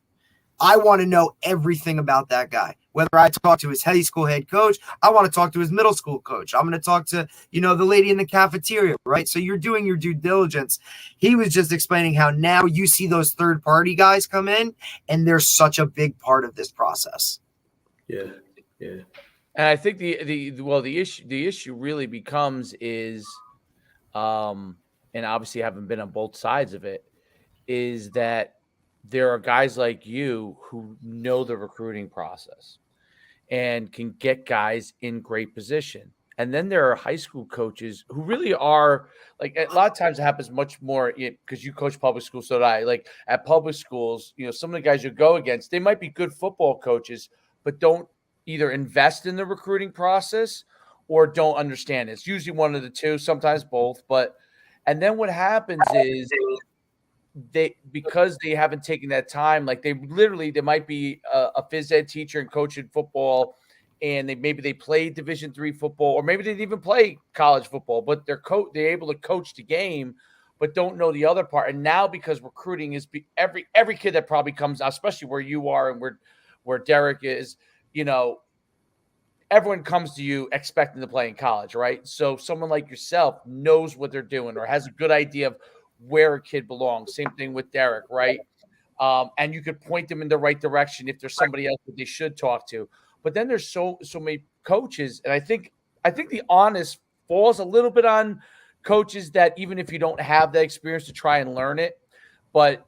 I want to know everything about that guy. Whether I talk to his high school head coach, I want to talk to his middle school coach. I'm going to talk to, the lady in the cafeteria, right? So you're doing your due diligence. He was just explaining how now you see those third-party guys come in, and they're such a big part of this process. Yeah. And I think the issue really becomes is, and obviously having been on both sides of it, is that there are guys like you who know the recruiting process and can get guys in great position. And then there are high school coaches who really are like, a lot of times it happens much more because you coach public schools. So did I. Like at public schools, some of the guys you go against, they might be good football coaches, but don't either invest in the recruiting process or don't understand it. It's usually one of the two, sometimes both. And then what happens is because they haven't taken that time, like they might be a phys ed teacher and coaching football, and maybe they played Division III football, or maybe they didn't even play college football, but they're able to coach the game, but don't know the other part. And now because recruiting is every kid that probably comes out, especially where you are and where Derek is, everyone comes to you expecting to play in college, right? So someone like yourself knows what they're doing or has a good idea of where a kid belongs. Same thing with Derek, right? And you could point them in the right direction if there's somebody else that they should talk to. But then there's so many coaches, and I think the onus falls a little bit on coaches that even if you don't have that experience to try and learn it, but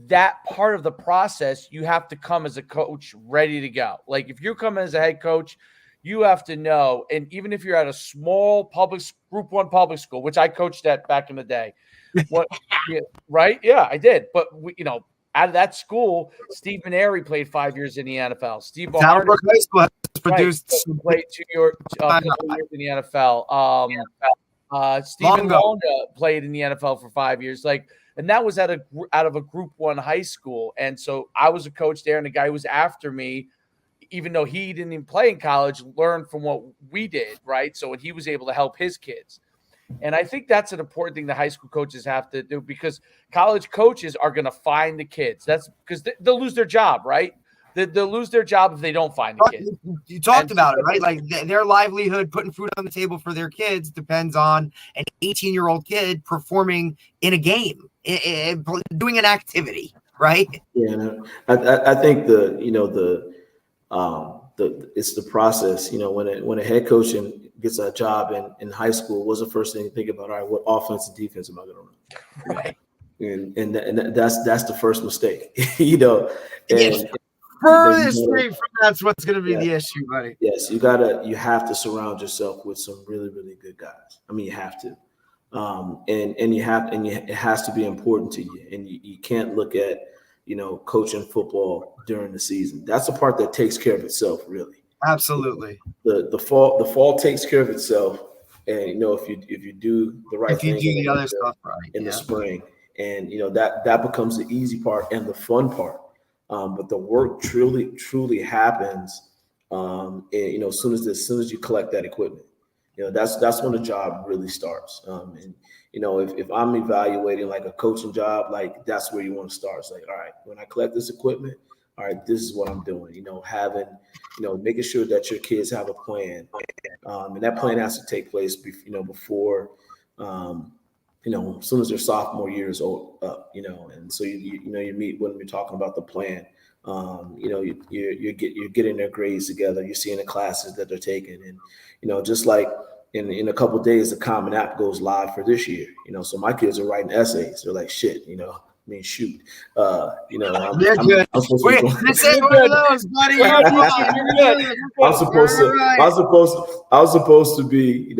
that part of the process, you have to come as a coach ready to go. Like if you come as a head coach, you have to know, and even if you're at a small group 1 public school, which I coached at back in the day, right? Yeah, I did. But out of that school, Steve Maneri played 5 years in the NFL. Steve Bahar played 2 years in the NFL. Stephen Longa played in the NFL for 5 years. And that was out of a Group 1 high school. And so I was a coach there, and the guy who was after me, even though he didn't even play in college, learned from what we did, right? So he was able to help his kids. And I think that's an important thing the high school coaches have to do, because college coaches are going to find the kids. That's because they'll lose their job, right? They'll lose their job if they don't find the kids. You talked about it, right? Like their livelihood, putting food on the table for their kids, depends on an 18-year-old kid performing in a game, doing an activity, right? Yeah, I think it's the process. When a head coach gets a job in high school, what's the first thing you think about? All right, what offense and defense am I going to run? Right. And that's the first mistake, and Yes. Furthest thing from that's what's going to be the issue, buddy. Yes, you have to surround yourself with some really, really good guys. I mean, you have to, and it has to be important to you, and you can't look at coaching football during the season. That's the part that takes care of itself, really. Absolutely. The fall takes care of itself, and if you do the right thing, if you do the other stuff right in the spring, and that becomes the easy part and the fun part. But the work truly happens, as soon as you collect that equipment. That's when the job really starts. And if I'm evaluating like a coaching job, like that's where you want to start. It's like, all right, when I collect this equipment, all right, this is what I'm doing. Making sure that your kids have a plan, and that plan has to take place, before. As soon as their sophomore year is up, and so you meet when we're talking about the plan. You're getting their grades together. You're seeing the classes that they're taking, and just like in a couple of days, the Common App goes live for this year. So my kids are writing essays. They're like, shit, I mean, shoot. They're good. I'm supposed to be this ain't one of those, buddy. I'm supposed to be,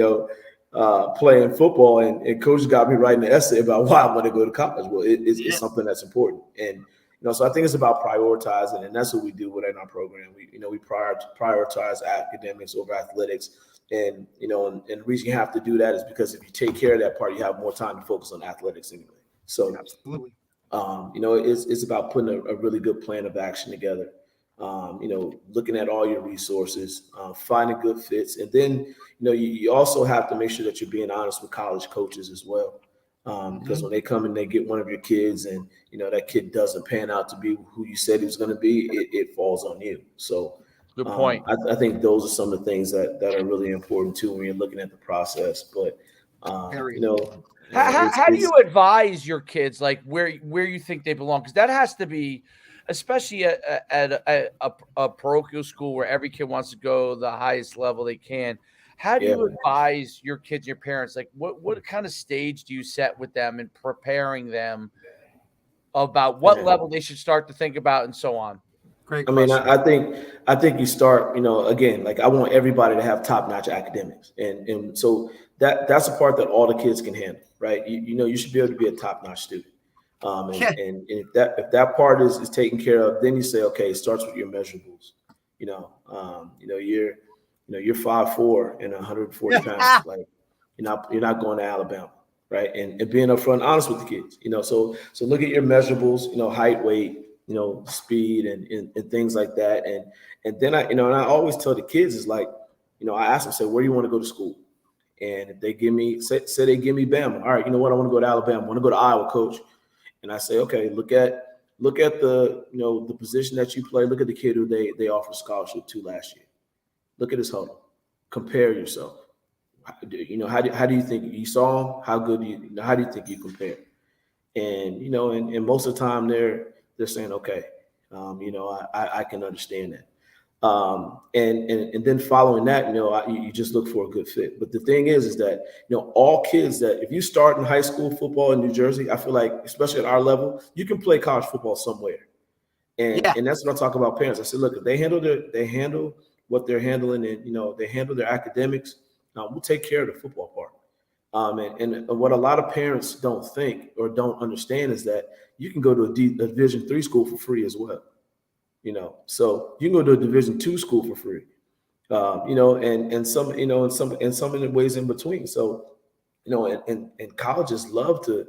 playing football, and coach got me writing an essay about why I want to go to college. Well, it's something that's important, and so I think it's about prioritizing, and that's what we do within our program. We prioritize academics over athletics, and and the reason you have to do that is because if you take care of that part, you have more time to focus on athletics anyway. So, absolutely. It's about putting a really good plan of action together. Looking at all your resources, finding good fits, and then you also have to make sure that you're being honest with college coaches as well, because when they come and they get one of your kids, and that kid doesn't pan out to be who you said he was going to be, it falls on you. So, good point. I think those are some of the things that are really important too when you're looking at the process. But how do you advise your kids, like where you think they belong? Because that has to be, especially at a parochial school where every kid wants to go the highest level they can. How do you advise your kids, your parents? Like what kind of stage do you set with them in preparing them about what level they should start to think about and so on? Great question. I mean, I think you start, again, like I want everybody to have top-notch academics. And so that's a part that all the kids can handle, right? You should be able to be a top-notch student. And if that part is taken care of, then you say, okay, it starts with your measurables. You're 5'4" and 140 pounds. Like you're not going to Alabama, right? And being upfront and honest with the kids, so look at your measurables, height, weight, speed and things like that. And then I always tell the kids is like, I ask them, say, where do you want to go to school? And if they give me, say they give me Bama. All right, you know what? I want to go to Alabama. I want to go to Iowa, coach. And I say, okay, look at the, the position that you play. Look at the kid who they offered scholarship to last year. Look at his huddle. Compare yourself. How do you think you saw him? How do you think you compare? And, and most of the time they're saying, okay, I can understand that. And then following that, you just look for a good fit. But the thing is that, all kids that if you start in high school football in New Jersey, I feel like, especially at our level, you can play college football somewhere. And that's what I talk about parents. I said, look, if they handle what they're handling and, they handle their academics, we'll take care of the football part. And what a lot of parents don't think or don't understand is that you can go to a Division III school for free as well. So you can go to a Division II school for free, and some, in some ways in between. So, and colleges love to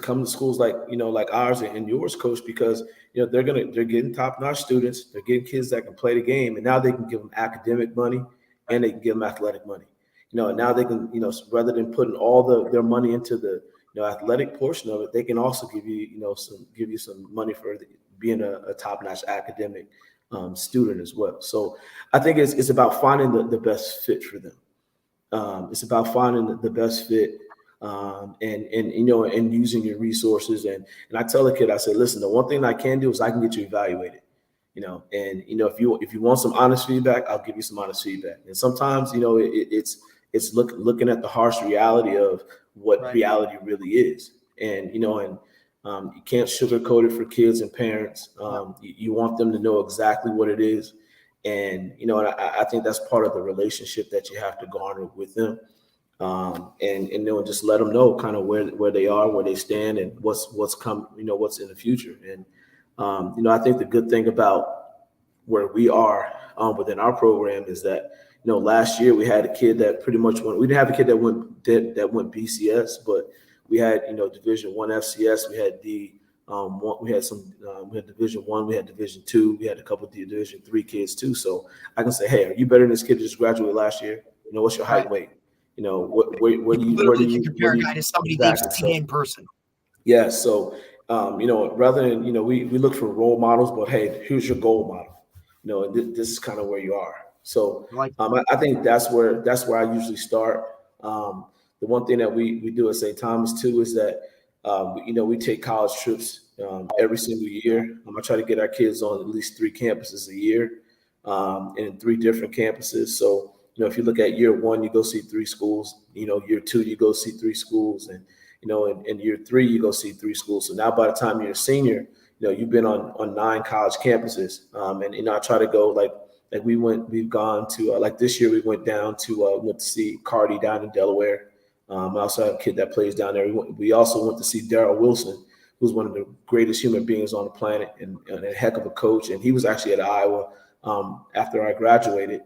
come to schools like, like ours and yours, coach, because, they're getting top-notch students. They're getting kids that can play the game, and now they can give them academic money and they can give them athletic money. And now they can, rather than putting all their money into the, athletic portion of it, they can also give you some money for being a top-notch academic student as well. So I think it's about finding the best fit for them. It's about finding the best fit and using your resources. And I tell the kid, I say, listen, the one thing I can do is I can get you evaluated. And if you want some honest feedback, I'll give you some honest feedback. And sometimes it's looking at the harsh reality of what reality really is. And you can't sugarcoat it for kids and parents. You want them to know exactly what it is. And I think that's part of the relationship that you have to garner with them. And just let them know kind of where they are, where they stand, and what's come, what's in the future. And I think the good thing about where we are within our program is that last year we had a kid that pretty much went. We didn't have a kid that went BCS, but we had Division I FCS. We had we had Division I, we had Division II, we had a couple of Division III kids too. So I can say, hey, are you better than this kid that just graduated last year? What's your height, weight? Where do you compare a guy to somebody they've seen in person? Yeah. So, rather than, we look for role models, but hey, here's your goal model. This is kind of where you are. So I think that's where I usually start. The one thing that we do at St. Thomas too is that, we take college trips every single year. I try to get our kids on at least 3 campuses a year, and 3 different campuses. So, if you look at year 1, you go see 3 schools. Year 2, you go see 3 schools, and in year 3, you go see 3 schools. So now, by the time you're a senior, you've been on 9 college campuses. And I try to go like we've gone to like this year we went to see Cardi down in Delaware. I also have a kid that plays down there. We also went to see Darrell Wilson, who's one of the greatest human beings on the planet and a heck of a coach. And he was actually at Iowa after I graduated.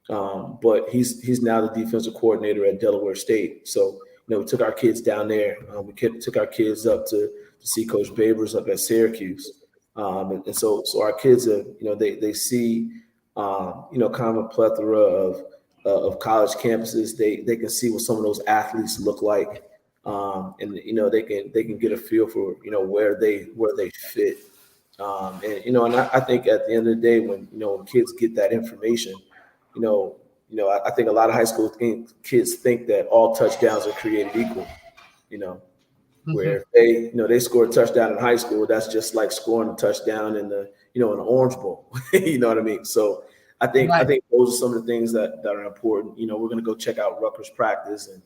But he's now the defensive coordinator at Delaware State. So, we took our kids down there. We took our kids up to see Coach Babers up at Syracuse. And so our kids are, they see, kind of a plethora of college campuses. They can see what some of those athletes look like. And, they can get a feel for, where they fit. And I think at the end of the day, when kids get that information, I think a lot of high school kids think that all touchdowns are created equal, where they score a touchdown in high school, that's just like scoring a touchdown in the Orange Bowl. You know what I mean? So I think those are some of the things that are important. We're going to go check out Rutgers practice and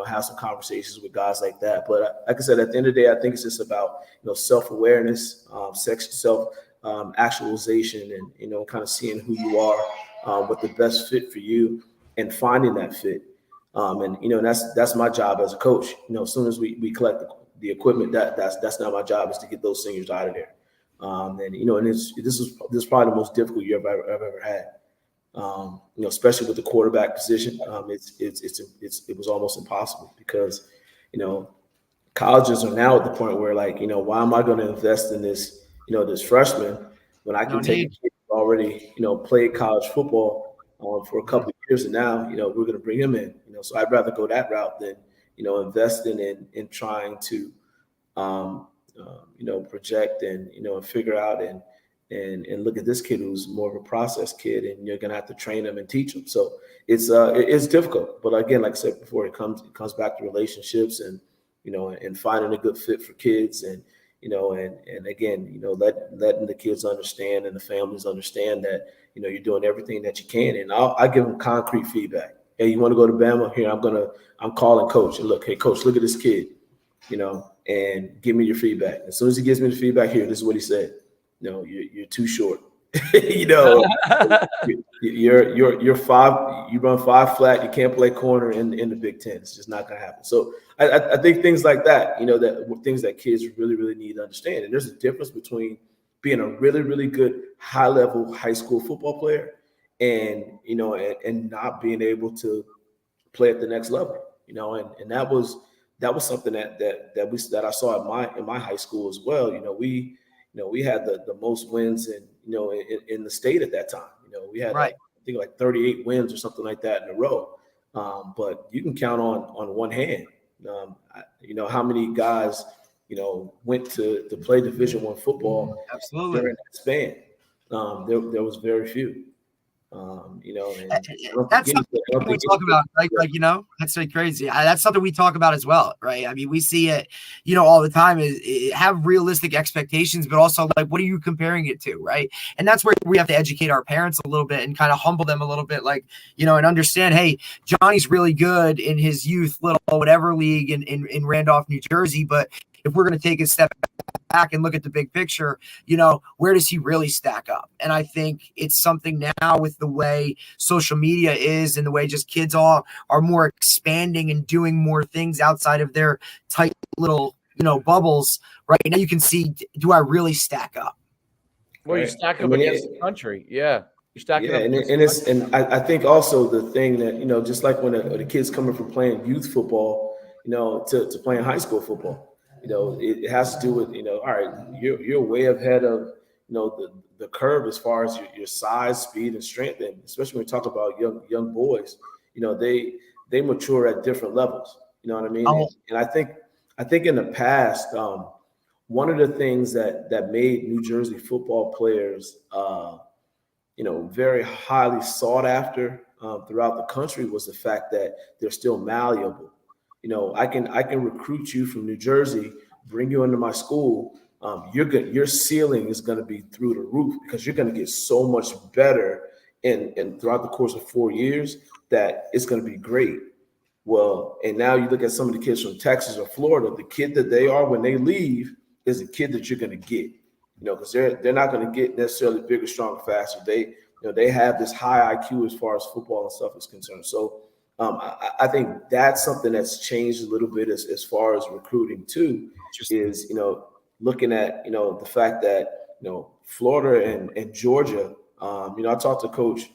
have some conversations with guys like that. But like I said, at the end of the day, I think it's just about, self-awareness, actualization, and, kind of seeing who you are, what the best fit for you, and finding that fit. And that's my job as a coach. As soon as we collect the equipment, that's not my job, is to get those seniors out of there. And this is probably the most difficult year I've ever had. Especially with the quarterback position, it was almost impossible because, colleges are now at the point where, like, why am I going to invest in this, this freshman when I can take a kid who already, played college football for a couple of years, and now, we're going to bring him in. So I'd rather go that route than, investing in trying to, project and, and figure out and look at this kid who's more of a process kid, and you're going to have to train him and teach him. So it's difficult. But again, like I said before, it comes back to relationships and, and finding a good fit for kids, and, and again, letting the kids understand and the families understand that, you're doing everything that you can. And I give them concrete feedback. Hey, you want to go to Bama? Here, I'm calling coach. And look, hey, coach, look at this kid, and give me your feedback. As soon as he gives me the feedback, here, this is what he said. You're too short. You're 5. You run 5 flat. You can't play corner in the Big Ten. It's just not going to happen. So I think things like that, that things that kids really, really need to understand. And there's a difference between being a really, really good high level high school football player and and not being able to play at the next level. And that was something that I saw in my high school as well. We had the most wins in the state at that time. We had I think like 38 wins or something like that in a row. But you can count on one hand. How many guys went to play Division I football during that span. There was very few. And I don't That's think something we talk about, that's so crazy. That's something we talk about as well, right? I mean, we see it, all the time. Is have realistic expectations, but also like, what are you comparing it to, right? And that's where we have to educate our parents a little bit and kind of humble them a little bit, and understand, hey, Johnny's really good in his youth little whatever league in Randolph, New Jersey, but if we're going to take a step back and look at the big picture, where does he really stack up? And I think it's something now with the way social media is and the way just kids all are more expanding and doing more things outside of their tight little, bubbles. Right now you can see, do I really stack up? Well, you stack up against the country. Yeah. You're stacking up. And I think also the thing that, just like when the kids coming from playing youth football, to playing high school football, it has to do with, all right, you're way ahead of, the curve as far as your size, speed, and strength. And especially when we talk about young boys, they mature at different levels. You know what I mean? And I think in the past, one of the things that made New Jersey football players, very highly sought after throughout the country was the fact that they're still malleable. I can recruit you from New Jersey, bring you into my school. Your ceiling is going to be through the roof because you're going to get so much better and throughout the course of 4 years that it's going to be great. Well, and now you look at some of the kids from Texas or Florida, the kid that they are when they leave is a kid that you're going to get, because they're not going to get necessarily bigger, stronger, faster. They have this high IQ as far as football and stuff is concerned. So I think that's something that's changed a little bit as far as recruiting too, is, looking at, the fact that, Florida and Georgia, I talked to Coach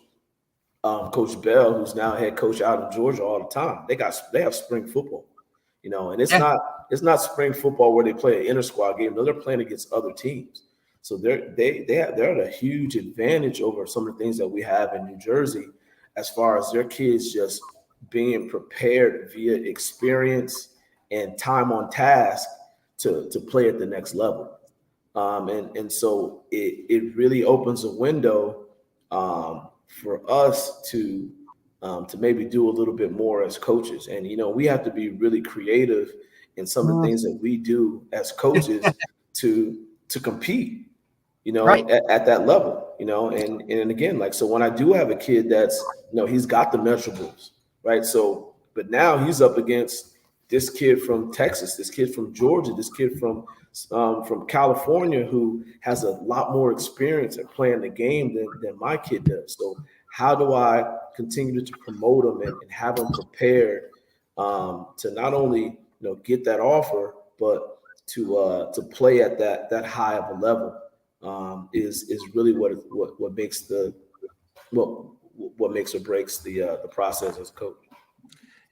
Bell, who's now head coach out in Georgia all the time. They have spring football, and it's not spring football where they play an inter squad game. No, they're playing against other teams. So they're at a huge advantage over some of the things that we have in New Jersey, as far as their kids just being prepared via experience and time on task to play at the next level. And so it really opens a window for us to maybe do a little bit more as coaches. And, we have to be really creative in some of the things that we do as coaches to compete, right. at that level, and again, like, so when I do have a kid that's, he's got the measurables, right? So, but now he's up against this kid from Texas, this kid from Georgia, this kid from California, who has a lot more experience at playing the game than my kid does. So how do I continue to promote them and have them prepared to not only, get that offer, but to play at that high of a level is really what makes what makes or breaks the process as a coach.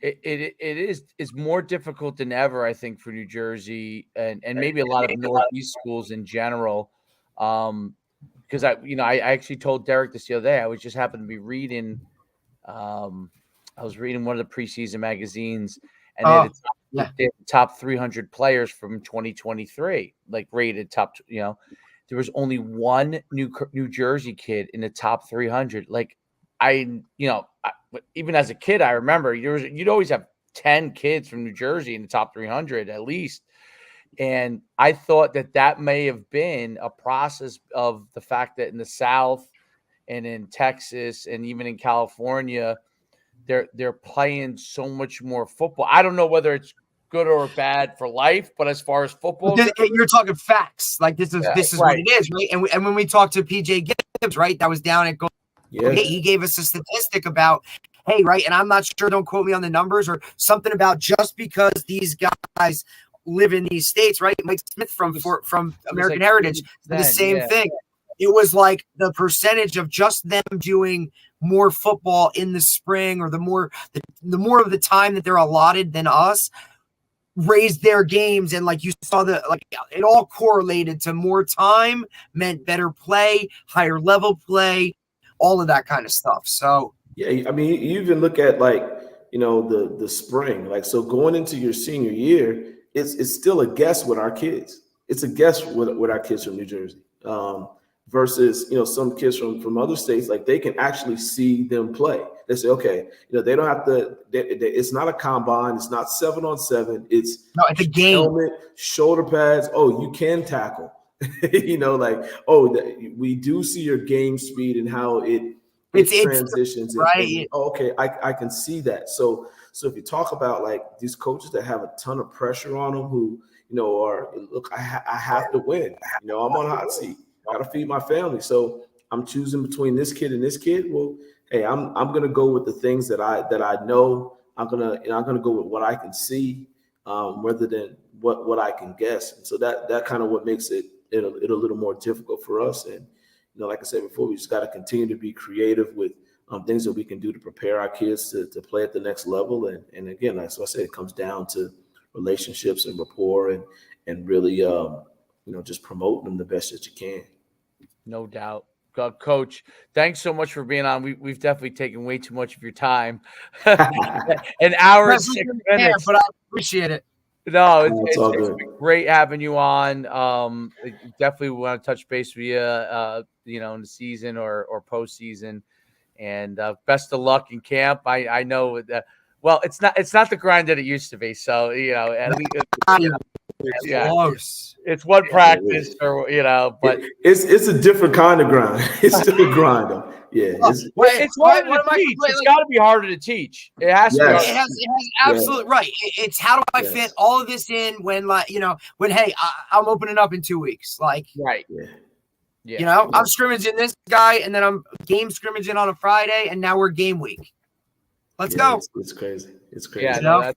It's more difficult than ever, I think, for New Jersey and maybe a lot of Northeast schools in general. Because I actually told Derek this the other day. I was just happened to be reading. I was reading one of the preseason magazines, and they had the top 300 players from 2023, like rated top. There was only one New Jersey kid in the top 300. Like even as a kid, I remember you'd always have 10 kids from New Jersey in the top 300 at least. And I thought that may have been a process of the fact that in the South and in Texas and even in California, they're playing so much more football. I don't know whether it's good or bad for life, but as far as football, you're talking facts. Like this is right. What it is, right? And when we talked to PJ Gibbs, right, that was down at he gave us a statistic about, hey, right, and I'm not sure, don't quote me on the numbers, or something about just because these guys live in these states, right? Mike Smith from American Heritage, the same thing. It was like the percentage of just them doing more football in the spring, or the more of the time that they're allotted than us, raised their games. And like you saw, it all correlated to more time meant better play, higher level play, all of that kind of stuff. So yeah, I mean, you even look at the spring, like, so going into your senior year, it's still a guess with our kids. It's a guess with our kids from New Jersey. versus, some kids from other states, like they can actually see them play. They say, okay, they don't have to, it's not a combine. It's not 7-on-7. It's a game. Helmet, shoulder pads. Oh, you can tackle, we do see your game speed and how it transitions. Right. And, okay. I can see that. So if you talk about like these coaches that have a ton of pressure on them who, look, I have to win, I'm on a hot seat. Got to feed my family. So I'm choosing between this kid and this kid. Well, hey, I'm going to go with the things that I know. I'm going to go with what I can see, rather than what I can guess. And so that kind of what makes it a little more difficult for us. And, like I said before, we just got to continue to be creative with things that we can do to prepare our kids to play at the next level. And again, like I said, it comes down to relationships and rapport and really, just promoting them the best that you can. No doubt. Coach, thanks so much for being on. We've definitely taken way too much of your time. An hour and 6 minutes. But I appreciate it. No, it's been great having you on. Definitely want to touch base with you, in the season or postseason. And best of luck in camp. I know that. Well, it's not the grind that it used to be. So at least. Close. It's one practice, but it's a different kind of grind. It's still a grind, though. Yeah, it's harder to teach. It's got to be harder to teach. It has to. It has absolutely right. It's how do I fit all of this in when hey, I'm opening up in 2 weeks, like right. Yeah. I'm scrimmaging this guy, and then I'm game scrimmaging on a Friday, and now we're game week. Let's go. It's crazy. It's crazy. Yeah,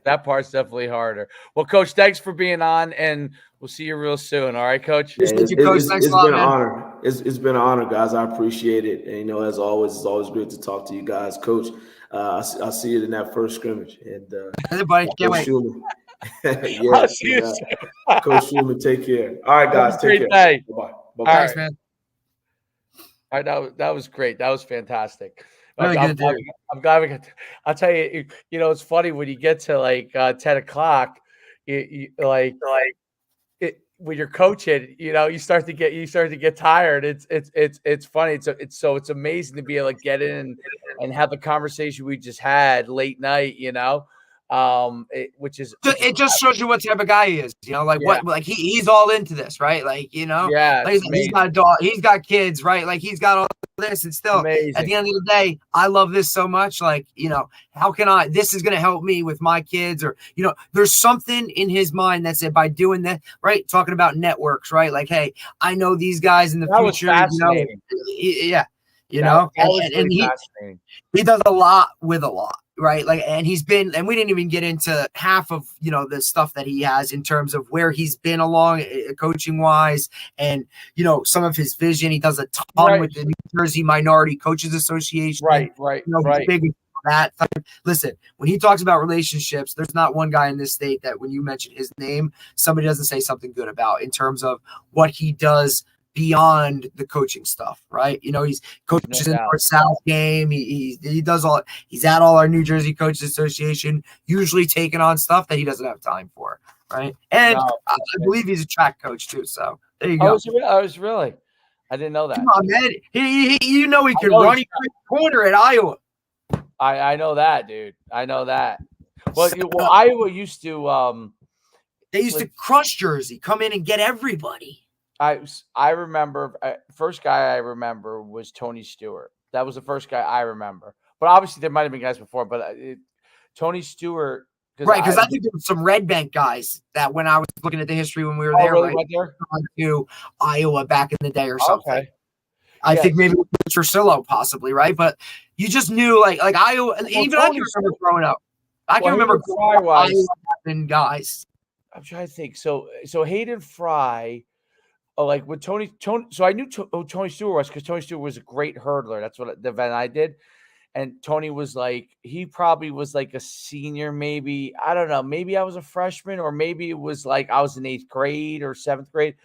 that part's definitely harder. Well, Coach, thanks for being on, and we'll see you real soon. All right, Coach? It's been an honor. It's been an honor, guys. I appreciate it. And, as always, it's always great to talk to you guys. Coach, I'll see you in that first scrimmage. And everybody, can't wait. I'll see you soon. Coach Schuman, take care. All right, guys, take care. Day. Bye-bye. Thanks, man. All right, that was great. That was fantastic. Really I'm glad we got. I'll tell you. It's funny when you get to like 10 o'clock. When you're coaching, you start to get tired. It's funny. It's amazing to be able to get in and have the conversation we just had late night. Which is it just shows you what type of guy he is. What he's all into this, right? He's got a dog, he's got kids, right? Like he's got all this, and still amazing. At the end of the day, I love this so much. How can this is going to help me with my kids, or there's something in his mind that said by doing that, right? Talking about networks, right? Like, hey, I know these guys in the future. Fascinating. And he does a lot with a lot. Right. And we didn't even get into half of, the stuff that he has in terms of where he's been along coaching wise and, some of his vision. He does a ton with the New Jersey Minority Coaches Association. Right. He's big with that. Listen, when he talks about relationships, there's not one guy in this state that when you mention his name, somebody doesn't say something good about in terms of what he does beyond the coaching stuff, right? He's coaches in North-South game. He does all. He's at all our New Jersey Coaches Association, usually taking on stuff that he doesn't have time for, right? And I believe he's a track coach too. So there you go. I was really. I didn't know that. Come on, man. He can run corner at Iowa. I know that, dude. I know that. Well, Iowa used to. They used to crush Jersey, come in and get everybody. I remember first guy I remember was Tony Stewart. That was the first guy I remember. But obviously there might have been guys before. But Tony Stewart, because I think there were some Red Bank guys that when I was looking at the history when we were there, really went there to Iowa back in the day or something. Okay. I think maybe Trusillo possibly, right? But you just knew like Iowa. Well, even I can remember growing up. I can remember Iowa and guys. I'm trying to think. So Hayden Fry. Like with Tony, so I knew who Tony Stewart was because Tony Stewart was a great hurdler. That's what the event I did. And Tony was he probably was like a senior, maybe. I don't know. Maybe I was a freshman, or maybe it was like I was in 8th grade or 7th grade.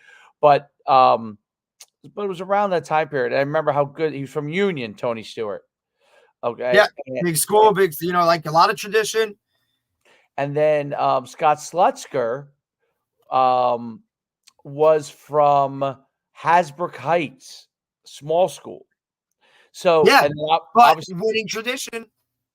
But it was around that time period. I remember how good he was from Union, Tony Stewart. Okay. Yeah, big school, big, like a lot of tradition. And then Scott Slutzker, was from Hasbrook Heights, small school. So Yeah, and but obviously, winning tradition.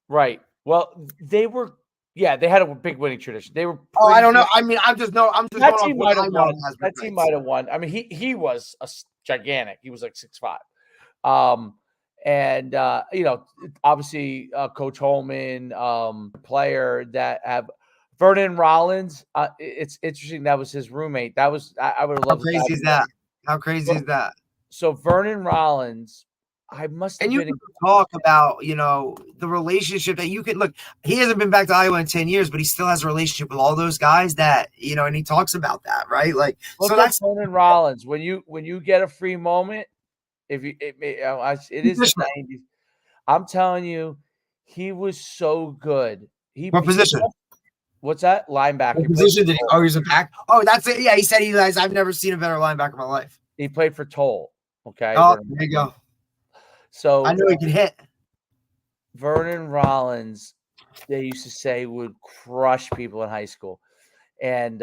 right. Well, they were, yeah, they had a big winning tradition. They were Oh, I pretty don't know. good. I mean, I'm just going That off team what might I have know. won. That team might have won. I mean, he was gigantic. He was like 6'5". And obviously, Coach Holman, player that have Vernon Rollins. It's interesting. That was his roommate. That was I would have How loved crazy is that? How crazy is that? So Vernon Rollins, I must have And you been. talk about, the relationship that you can look. He hasn't been back to Iowa in 10 years, but he still has a relationship with all those guys that, and he talks about that, right? Like, Look so up that's Vernon Rollins when you get a free moment. If you, it is the 90s. I'm telling you, he was so good. what position? What's that? Linebacker. What position did he? Oh, he's a back. Oh, that's it. Yeah, he said he guys. I've never seen a better linebacker in my life. He played for Toll. Okay. Oh, there you go. So I knew he could hit. Vernon Rollins, they used to say, would crush people in high school, and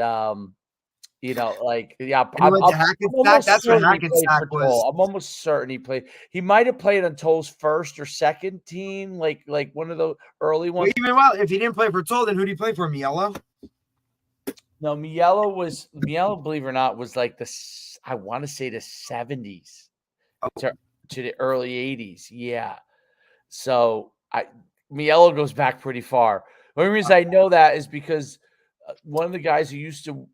And he went to Hackensack. That's when Hackensack was. I'm almost certain he played. He might have played on Toll's first or second team, like one of the early ones. Well, if he didn't play for Toll, then who did he play for? Mielo? No, Mielo, believe it or not, was like I want to say the 70s to the early 80s. Yeah. So Mielo goes back pretty far. The only reason I know that is because one of the guys who used to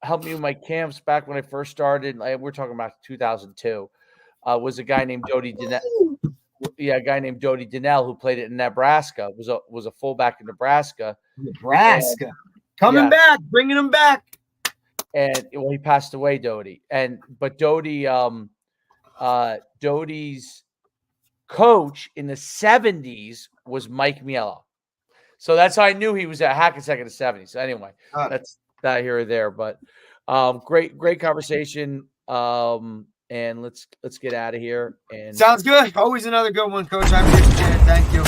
help me with my camps back when I first started, we're talking about 2002, was a guy named Dodie Donnell. Yeah, a guy named Dodie Donnell who played it in Nebraska. Was a fullback in Nebraska. Nebraska. Coming back, bringing him back. And he passed away, Dodie. But Dodie's coach in the 70s was Mike Mielo. So that's how I knew he was at Hackensack in the 70s. So anyway, that's that here or there. But great conversation. And let's get out of here. And sounds good. Always another good one, Coach. I appreciate it. Thank you.